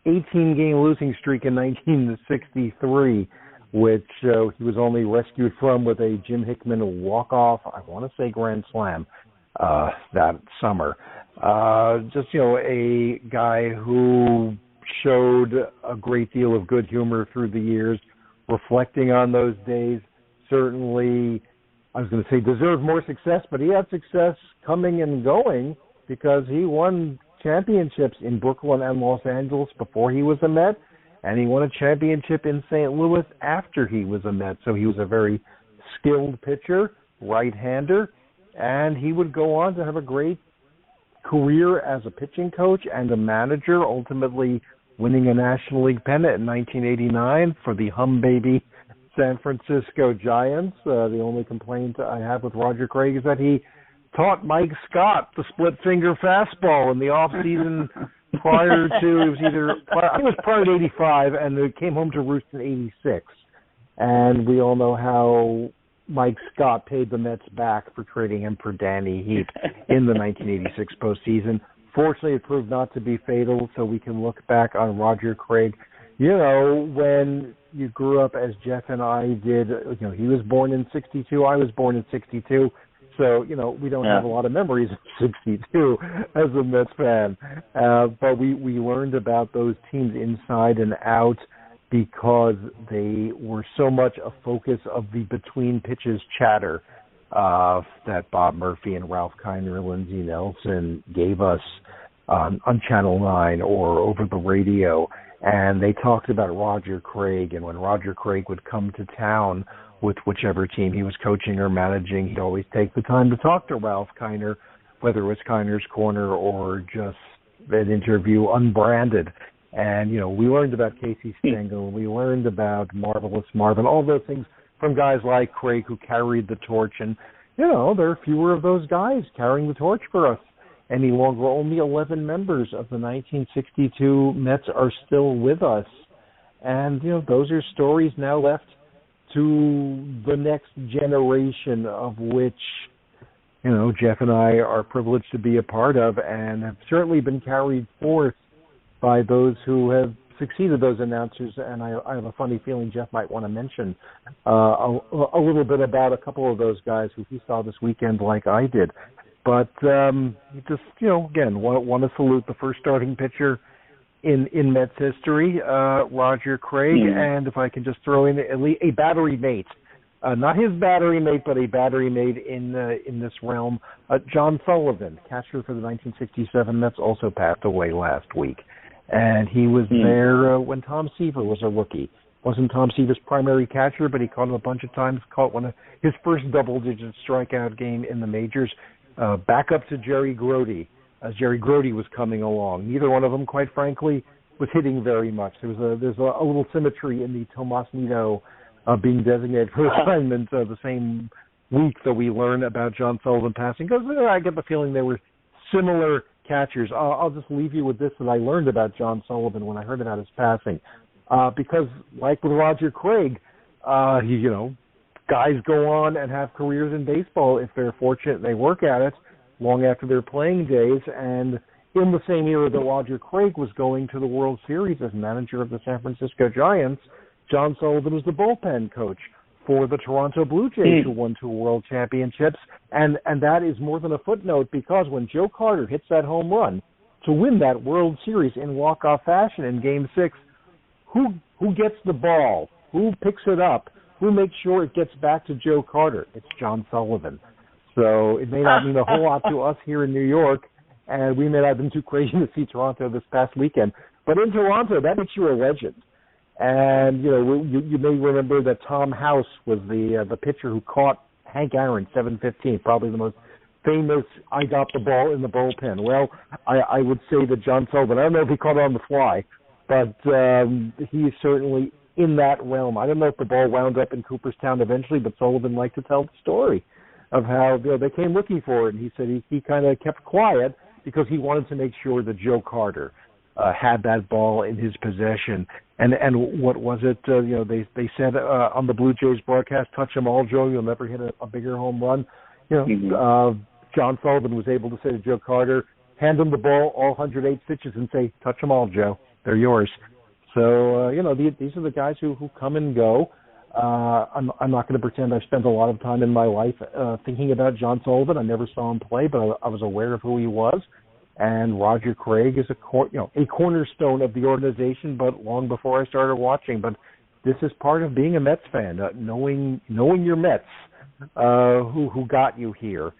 18-game losing streak in 1963, which he was only rescued from with a Jim Hickman walk-off, I want to say grand slam, that summer. Just, a guy who showed a great deal of good humor through the years, reflecting on those days. Certainly, I was going to say deserved more success, but he had success coming and going because he won championships in Brooklyn and Los Angeles before he was a Met, and he won a championship in St. Louis after he was a Met. So he was a very skilled pitcher, right-hander, and he would go on to have a great career as a pitching coach and a manager, ultimately winning a National League pennant in 1989 for the hum-baby San Francisco Giants. The only complaint I have with Roger Craig is that he taught Mike Scott the split-finger fastball in the off-season prior to, I think it was prior to 85, and it came home to roost in 86. And we all know how Mike Scott paid the Mets back for trading him for Danny Heap in the 1986 postseason. Fortunately, it proved not to be fatal, so we can look back on Roger Craig. When you grew up as Jeff and I did, he was born in 62, I was born in 62. So, we don't have a lot of memories of 62 as a Mets fan. But we learned about those teams inside and out because they were so much a focus of the between pitches chatter that Bob Murphy and Ralph Kiner and Lindsey Nelson gave us on Channel 9 or over the radio. And they talked about Roger Craig, and when Roger Craig would come to town with whichever team he was coaching or managing, he'd always take the time to talk to Ralph Kiner, whether it was Kiner's Corner or just an interview unbranded. And, we learned about Casey Stengel, we learned about Marvelous Marvin, all those things from guys like Craig who carried the torch. And, there are fewer of those guys carrying the torch for us any longer. Only 11 members of the 1962 Mets are still with us. And, those are stories now left to the next generation, of which, Jeff and I are privileged to be a part of, and have certainly been carried forth by those who have succeeded those announcers. And I have a funny feeling Jeff might want to mention a little bit about a couple of those guys who he saw this weekend like I did. But just, again, want to salute the first starting pitcher in Mets history, Roger Craig, and if I can just throw in a battery mate, not his battery mate, but a battery mate in this realm, John Sullivan, catcher for the 1967 Mets, also passed away last week, and he was there when Tom Seaver was a rookie. Wasn't Tom Seaver's primary catcher, but he caught him a bunch of times. Caught one of his first double-digit strikeout game in the majors. Back up to Jerry Grody. As Jerry Grody was coming along. Neither one of them, quite frankly, was hitting very much. There's a little symmetry in the Tomas Nido being designated for assignment the same week that we learn about John Sullivan passing, because I get the feeling they were similar catchers. I'll just leave you with this that I learned about John Sullivan when I heard about his passing. Because, like with Roger Craig, guys go on and have careers in baseball if they're fortunate and they work at it long after their playing days. And in the same era that Roger Craig was going to the World Series as manager of the San Francisco Giants, John Sullivan was the bullpen coach for the Toronto Blue Jays, who won 2 World Championships. And that is more than a footnote, because when Joe Carter hits that home run to win that World Series in walk-off fashion in Game 6, who gets the ball? Who picks it up? Who makes sure it gets back to Joe Carter? It's John Sullivan. So it may not mean a whole lot to us here in New York, and we may not have been too crazy to see Toronto this past weekend. But in Toronto, that makes you a legend. And, you may remember that Tom House was the pitcher who caught Hank Aaron 7-15, probably the most famous I got the ball in the bullpen. Well, I would say that John Sullivan, I don't know if he caught it on the fly, but he is certainly in that realm. I don't know if the ball wound up in Cooperstown eventually, but Sullivan liked to tell the story of how they came looking for it. And he said he kind of kept quiet because he wanted to make sure that Joe Carter had that ball in his possession. And what was it? They said on the Blue Jays broadcast, "Touch 'em all, Joe. You'll never hit a bigger home run." John Sullivan was able to say to Joe Carter, hand him the ball all 108 pitches and say, "Touch 'em all, Joe. they're yours. So these are the guys who come and go. I'm not going to pretend I spent a lot of time in my life thinking about John Sullivan. I never saw him play, but I was aware of who he was. And Roger Craig is a cornerstone of the organization, but long before I started watching. But this is part of being a Mets fan, knowing your Mets, who got you here.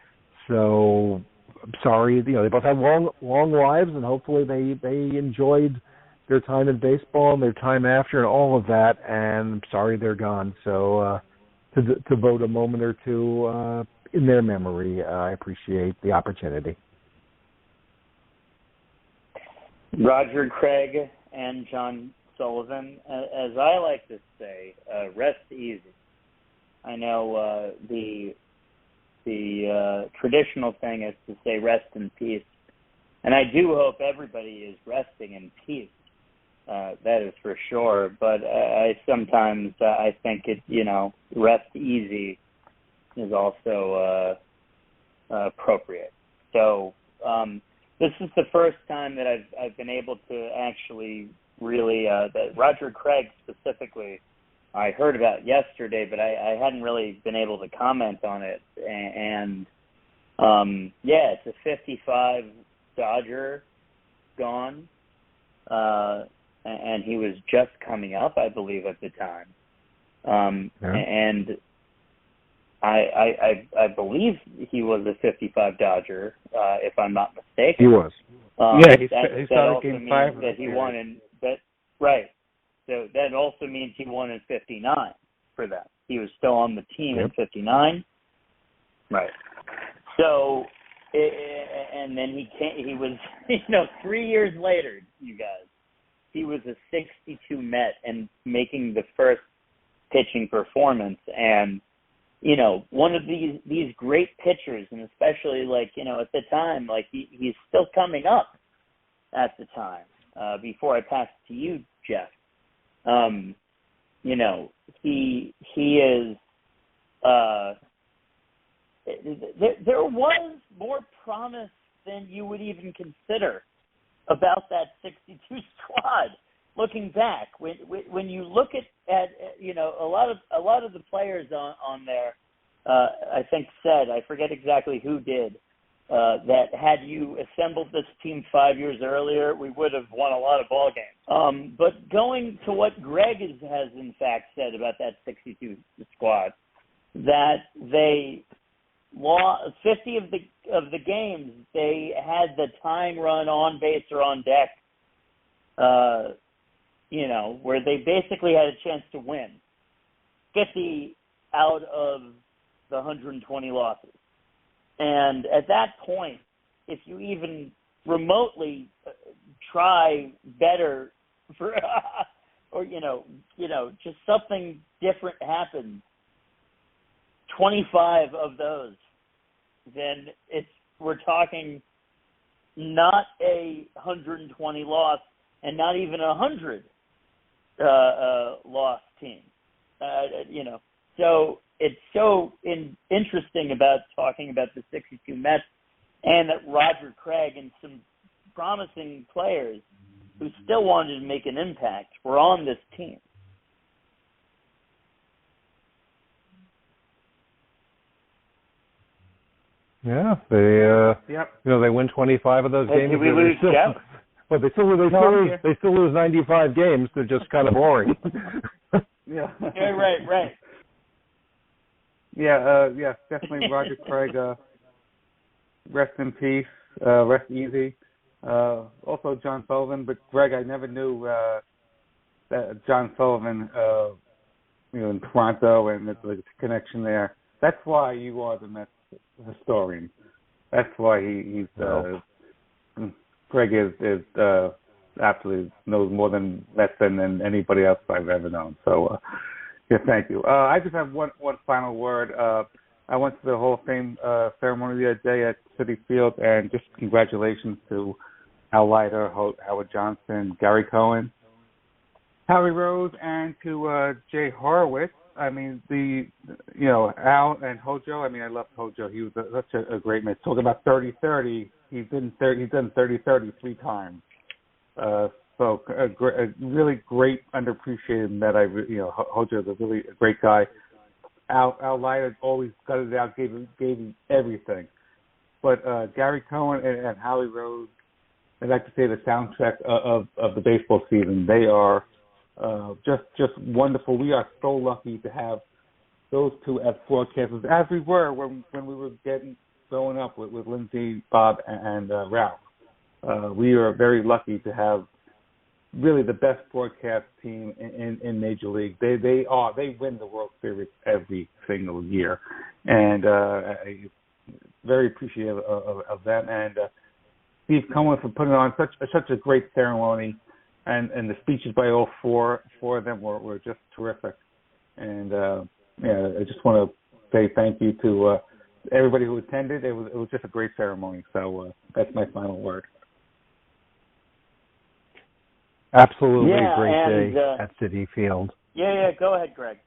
So I'm sorry, they both had long lives, and hopefully they enjoyed their time in baseball and their time after and all of that. And I'm sorry they're gone. So to vote a moment or two in their memory, I appreciate the opportunity. Roger Craig and John Sullivan, as I like to say, rest easy. I know the traditional thing is to say rest in peace, and I do hope everybody is resting in peace. That is for sure. But I sometimes I think rest easy is also appropriate. So. This is the first time that I've been able to actually really that Roger Craig specifically I heard about yesterday, but I hadn't really been able to comment on it. And it's a 55 Dodger gone, and he was just coming up, I believe, at the time. And I believe he was a 55 Dodger, if I'm not mistaken. He was. He started Game 5. That he won in that, right. So that also means he won in 59 for them. He was still on the team in 59. Right. So, and then he was, 3 years later, you guys, he was a 62 Met and making the first pitching performance. And, one of these great pitchers, and especially at the time, he's still coming up at the time, before I pass it to you, Jeff. He is, there was more promise than you would even consider about that 62 squad. Looking back, when you look at a lot of the players on there, I think said, I forget exactly who did, that had you assembled this team 5 years earlier, we would have won a lot of ball games. But going to what Greg has in fact said about that 62 squad, that they lost 50 of the games, they had the tying run on base or on deck, where they basically had a chance to win 50 out of the 120 losses. And at that point, if you even remotely try better for, or, just something different happens, 25 of those, then we're talking not a 120 loss and not even 100 lost team. So it's so interesting about talking about the 62 Mets and that Roger Craig and some promising players who still wanted to make an impact were on this team. Yeah, they win 25 of those games. Did we lose Jeff? Well, they still lose 95 games. They're just kind of boring. Yeah, right. Yeah, definitely Roger Craig. Rest in peace. Rest easy. Also John Sullivan, but Greg, I never knew that John Sullivan, in Toronto and the connection there. That's why you are the Mets historian. That's why he's. Greg is absolutely knows more than Mets than anybody else I've ever known. So, thank you. I just have one final word. I went to the Hall of Fame ceremony the other day at Citi Field, and just congratulations to Al Leiter, Howard Johnson, Gary Cohen, Howie Rose, and to Jay Horowitz. I mean, Al and Hojo. I mean, I loved Hojo. He was such a great man. Talking about 30-30, he's done 30-30 3 times. So a really great, underappreciated Met. Hojo is a really great guy. Al Leiter always got it out, gave him everything. But Gary Cohen and Howie Rose, I'd like to say the soundtrack of the baseball season. They are just wonderful. We are so lucky to have those two as broadcasters, as we were when we were growing up with Lindsay, Bob, and Ralph. We are very lucky to have really the best broadcast team in Major League. They win the World Series every single year, and very appreciative of them. And Steve Cohen for putting on such a great ceremony, and the speeches by all four of them were just terrific. And I just want to say thank you to everybody who attended. It was just a great ceremony. So that's my final word. Absolutely yeah, great day at Citi Field. Yeah, go ahead, Greg.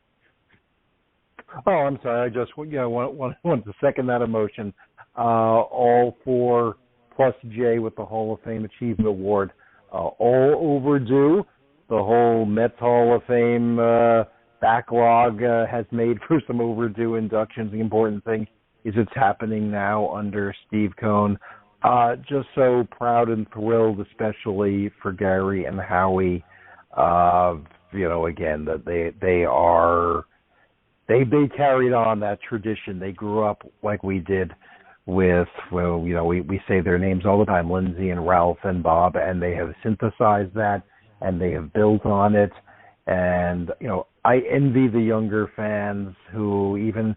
Oh, I'm sorry. I just wanted to second that emotion. All four plus Jay with the Hall of Fame Achievement Award. All overdue. The whole Mets Hall of Fame backlog has made for some overdue inductions. The important thing is it's happening now under Steve Cohen. Just so proud and thrilled, especially for Gary and Howie. Again, that they carried on that tradition. They grew up like we did with, we say their names all the time, Lindsay and Ralph and Bob, and they have synthesized that and they have built on it. And, I envy the younger fans who even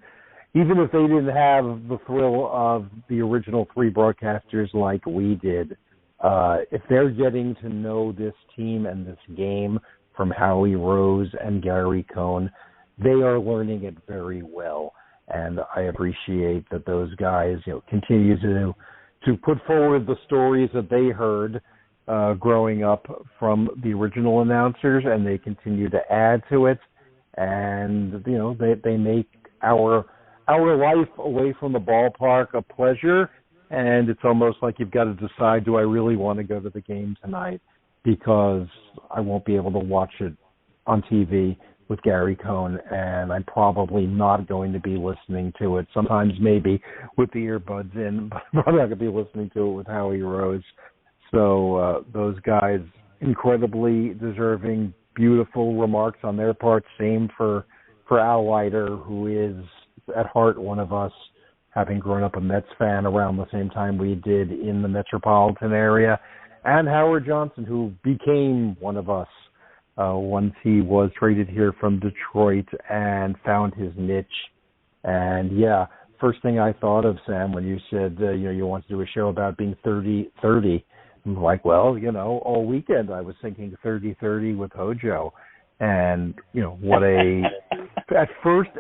if they didn't have the thrill of the original three broadcasters like we did, if they're getting to know this team and this game from Howie Rose and Gary Cohen, they are learning it very well. And I appreciate that those guys, continue to put forward the stories that they heard growing up from the original announcers, and they continue to add to it. And, they make our life away from the ballpark a pleasure, and it's almost like you've got to decide, do I really want to go to the game tonight? Because I won't be able to watch it on TV with Gary Cohen, and I'm probably not going to be listening to it. Sometimes maybe with the earbuds in, but I'm probably not going to be listening to it with Howie Rose. So those guys, incredibly deserving, beautiful remarks on their part. Same for Al Leiter, who is at heart one of us, having grown up a Mets fan around the same time we did in the metropolitan area, and Howard Johnson, who became one of us once he was traded here from Detroit and found his niche. And first thing I thought of, Sam, when you said you want to do a show about being 30-30, I'm like, well, all weekend I was thinking 30-30 with Hojo. And, what at first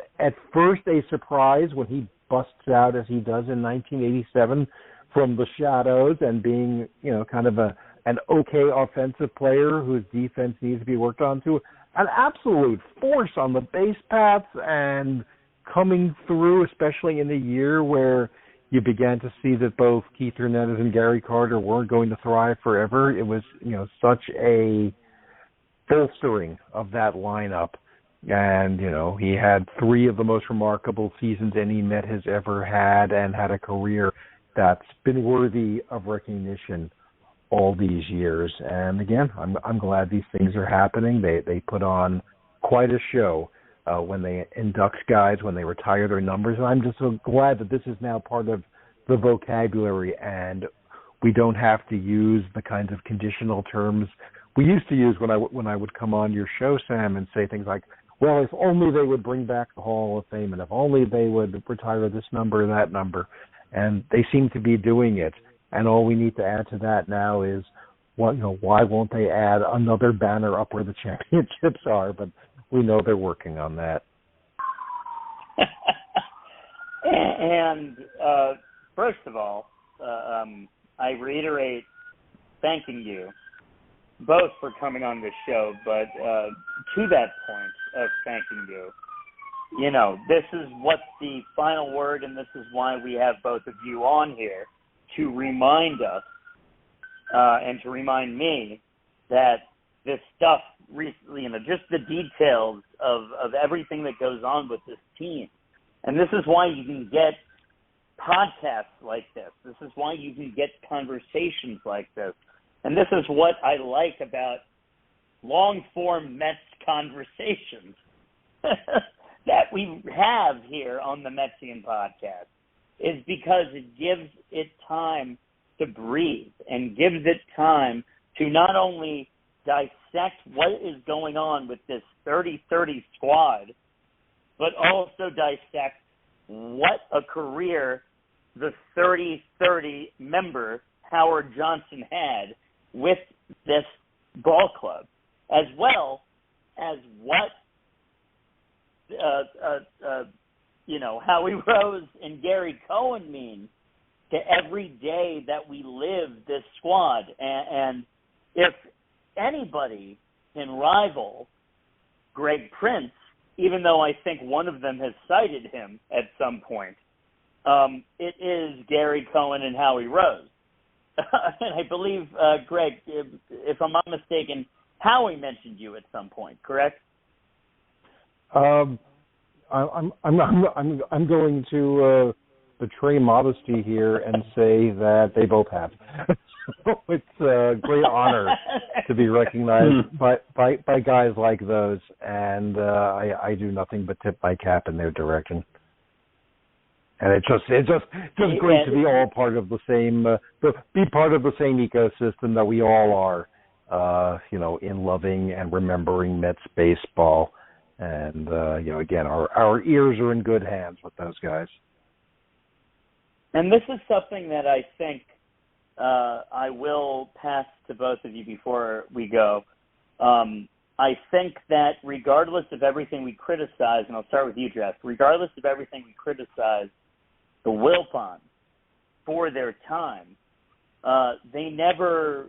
a surprise when he busts out as he does in 1987 from the shadows and being, kind of an okay offensive player whose defense needs to be worked on, to an absolute force on the base paths and coming through, especially in a year where you began to see that both Keith Hernandez and Gary Carter weren't going to thrive forever. It was, such a bolstering of that lineup. And, he had three of the most remarkable seasons any Met has ever had, and had a career that's been worthy of recognition all these years. And again, I'm glad these things are happening. They put on quite a show when they induct guys, when they retire their numbers. And I'm just so glad that this is now part of the vocabulary, and we don't have to use the kinds of conditional terms we used to use when I would come on your show, Sam, and say things like, well, if only they would bring back the Hall of Fame, and if only they would retire this number or that number. And they seem to be doing it. And all we need to add to that now is, why won't they add another banner up where the championships are? But we know they're working on that. And first of all, I reiterate thanking you both for coming on this show, but to that point of thanking you, this is what's the final word, and this is why we have both of you on here, to remind us and to remind me that this stuff recently, just the details of everything that goes on with this team. And this is why you can get podcasts like this. This is why you can get conversations like this. And this is what I like about long-form Mets conversations that we have here on the Metsian Podcast, is because it gives it time to breathe and gives it time to not only dissect what is going on with this 30-30 squad, but also dissect what a career the 30-30 member Howard Johnson had with this ball club, as well as what Howie Rose and Gary Cohen mean to every day that we live this squad. And if anybody can rival Greg Prince, even though I think one of them has cited him at some point, it is Gary Cohen and Howie Rose. And I believe, Greg, if I'm not mistaken, Howie mentioned you at some point, correct? I'm going to betray modesty here and say that they both have. So it's a great honor to be recognized by guys like those, and I do nothing but tip my cap in their direction. And it's just great to be all part of the same, be part of the same ecosystem that we all are, in loving and remembering Mets baseball. And again, our ears are in good hands with those guys. And this is something that I think I will pass to both of you before we go. I think that regardless of everything we criticize, and I'll start with you, Jeff, regardless of everything we criticize the Wilpons for their time, they never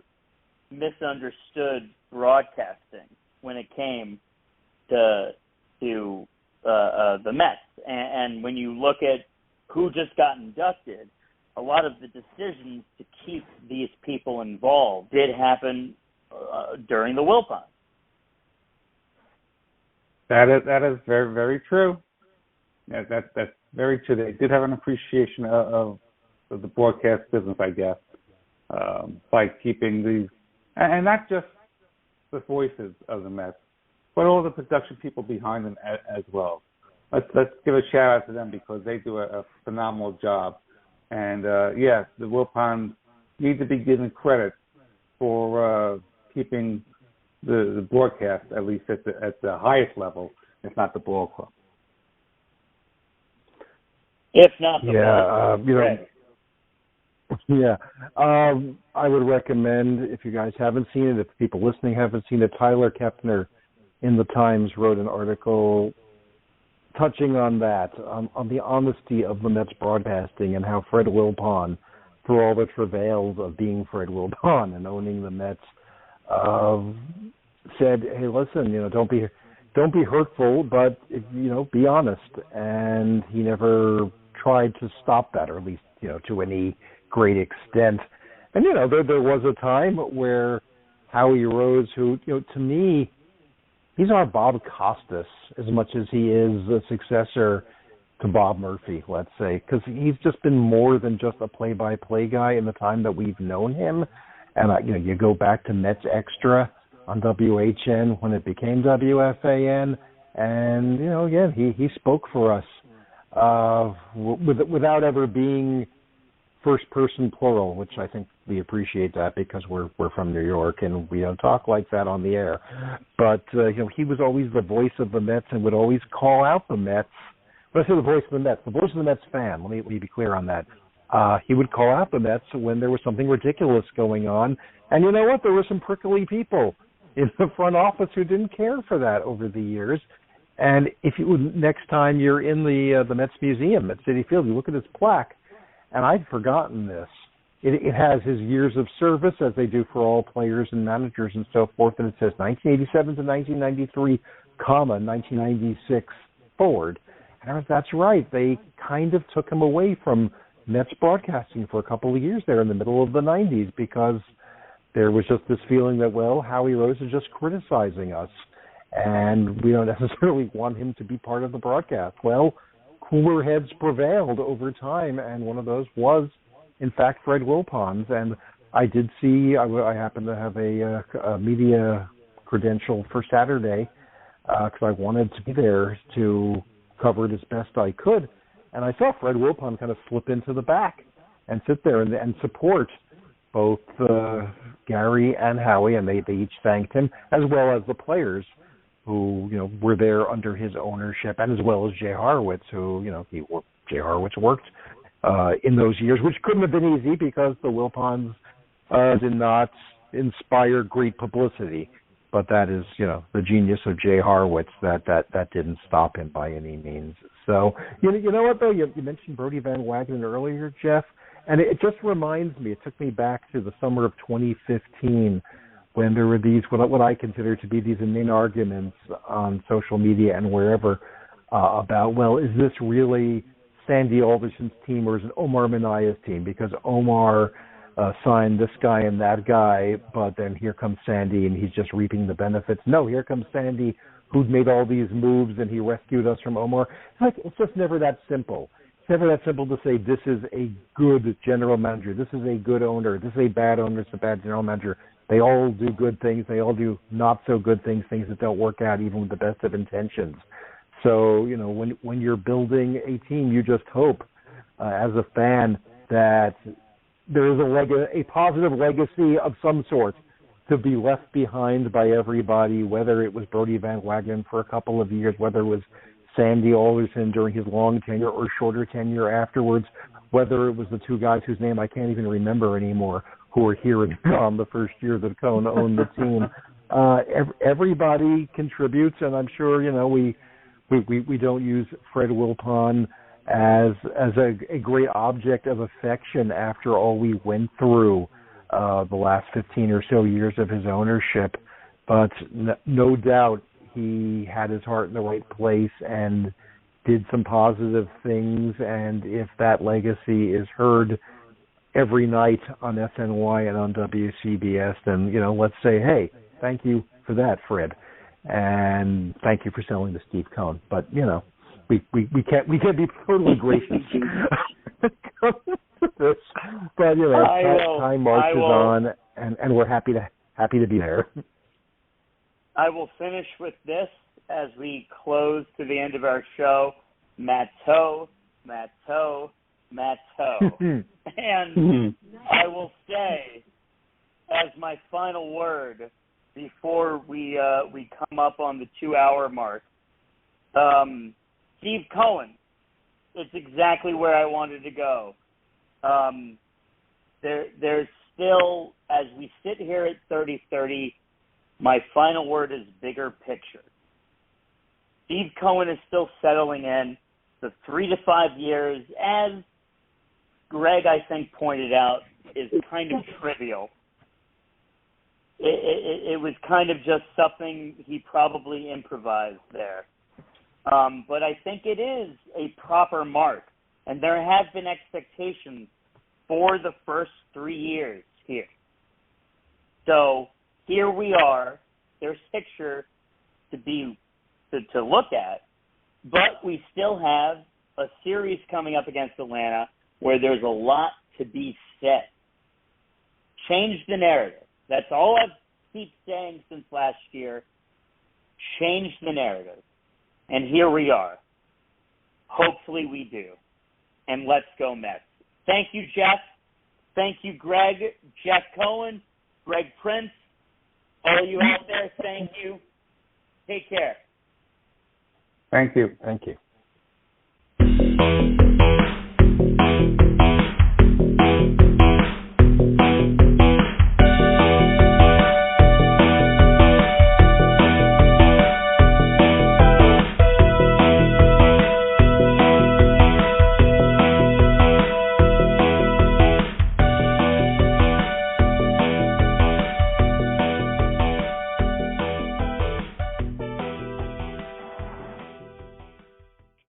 misunderstood broadcasting when it came to the Mets. And when you look at who just got inducted, a lot of the decisions to keep these people involved did happen during the Wilpons. That is very, very true. Yeah, that's very true. They did have an appreciation of the broadcast business, I guess, by keeping these, and not just the voices of the Mets, but all the production people behind them as well. Let's give a shout out to them because they do a phenomenal job. And yes, the Wilpons need to be given credit for keeping the broadcast at least at the highest level, if not the ball club. If not the ball club. I would recommend, if you guys haven't seen it, if people listening haven't seen it, Tyler Kepner in the Times wrote an article touching on that, on the honesty of the Mets broadcasting and how Fred Wilpon, for all the travails of being Fred Wilpon and owning the Mets, said, "Hey, listen, don't be hurtful, but be honest." And he never tried to stop that, or at least to any great extent. And there was a time where Howie Rose, who to me, he's our Bob Costas as much as he is a successor to Bob Murphy, let's say, because he's just been more than just a play-by-play guy in the time that we've known him. And you go back to Mets Extra on WHN when it became WFAN, and again he spoke for us without ever being first person plural, which I think we appreciate that because we're from New York and we don't talk like that on the air. But he was always the voice of the Mets and would always call out the Mets. When I say the voice of the Mets fan, let me be clear on that. He would call out the Mets when there was something ridiculous going on. And you know what? There were some prickly people in the front office who didn't care for that over the years. And if you next time you're in the Mets Museum at Citi Field, you look at his plaque, and I'd forgotten this. It has his years of service, as they do for all players and managers and so forth, and it says 1987 to 1993, 1996 forward. And that's right. They kind of took him away from Mets broadcasting for a couple of years there in the middle of the 90s because there was just this feeling that, well, Howie Rose is just criticizing us, and we don't necessarily want him to be part of the broadcast. Well, cooler heads prevailed over time, and one of those was, in fact, Fred Wilpons. And I did see, I happened to have a media credential for Saturday because I wanted to be there to cover it as best I could. And I saw Fred Wilpon kind of slip into the back and sit there and support both Gary and Howie, and they each thanked him, as well as the players who, were there under his ownership, and as well as Jay Horowitz, who, Jay Horowitz worked in those years, which couldn't have been easy because the Wilpons did not inspire great publicity. But that is, the genius of Jay Horowitz that didn't stop him by any means. So, you know what, though? You mentioned Brody Van Wagenen earlier, Jeff, and it just reminds me, it took me back to the summer of 2015 when there were these, what I consider to be these inane arguments on social media and wherever about, well, is this really Sandy Alderson's team or is it Omar Minaya's team? Because Omar signed this guy and that guy, but then here comes Sandy and he's just reaping the benefits. No, here comes Sandy who'd made all these moves and he rescued us from Omar. It's just never that simple. It's never that simple to say this is a good general manager, this is a good owner, this is a bad owner, it's a bad general manager. They all do good things. They all do not so good things, things that don't work out even with the best of intentions. So, when you're building a team, you just hope as a fan that there is a positive legacy of some sort to be left behind by everybody, whether it was Brody Van Wagenen for a couple of years, whether it was Sandy Alderson during his long tenure or shorter tenure afterwards, whether it was the two guys whose name I can't even remember anymore, who were here and gone the first year that Cohen owned the team. Everybody contributes, and I'm sure, we don't use Fred Wilpon as a great object of affection after all we went through the last 15 or so years of his ownership. But no doubt he had his heart in the right place and did some positive things, and if that legacy is heard every night on SNY and on WCBS, then, let's say, hey, thank you for that, Fred. And thank you for selling to Steve Cohen. But, we can't be totally gracious to this. But, time marches on, and we're happy to be there. I will finish with this as we close to the end of our show. Matteau. And I will say, as my final word, before we come up on the 2-hour mark, Steve Cohen, it's exactly where I wanted to go. There's still, as we sit here at 30-30, my final word is bigger picture. Steve Cohen is still settling in. The 3 to 5 years, as Greg, I think, pointed out, is kind of trivial. It was kind of just something he probably improvised there. But I think it is a proper mark. And there have been expectations for the first 3 years here. So here we are. There's a picture to look at. But we still have a series coming up against Atlanta where there's a lot to be said. Change the narrative. That's all I've keep saying since last year. Change the narrative. And here we are. Hopefully we do. And let's go Mets. Thank you, Jeff. Thank you, Greg, Jeff Cohen, Greg Prince. All you out there, thank you. Take care. Thank you. Thank you.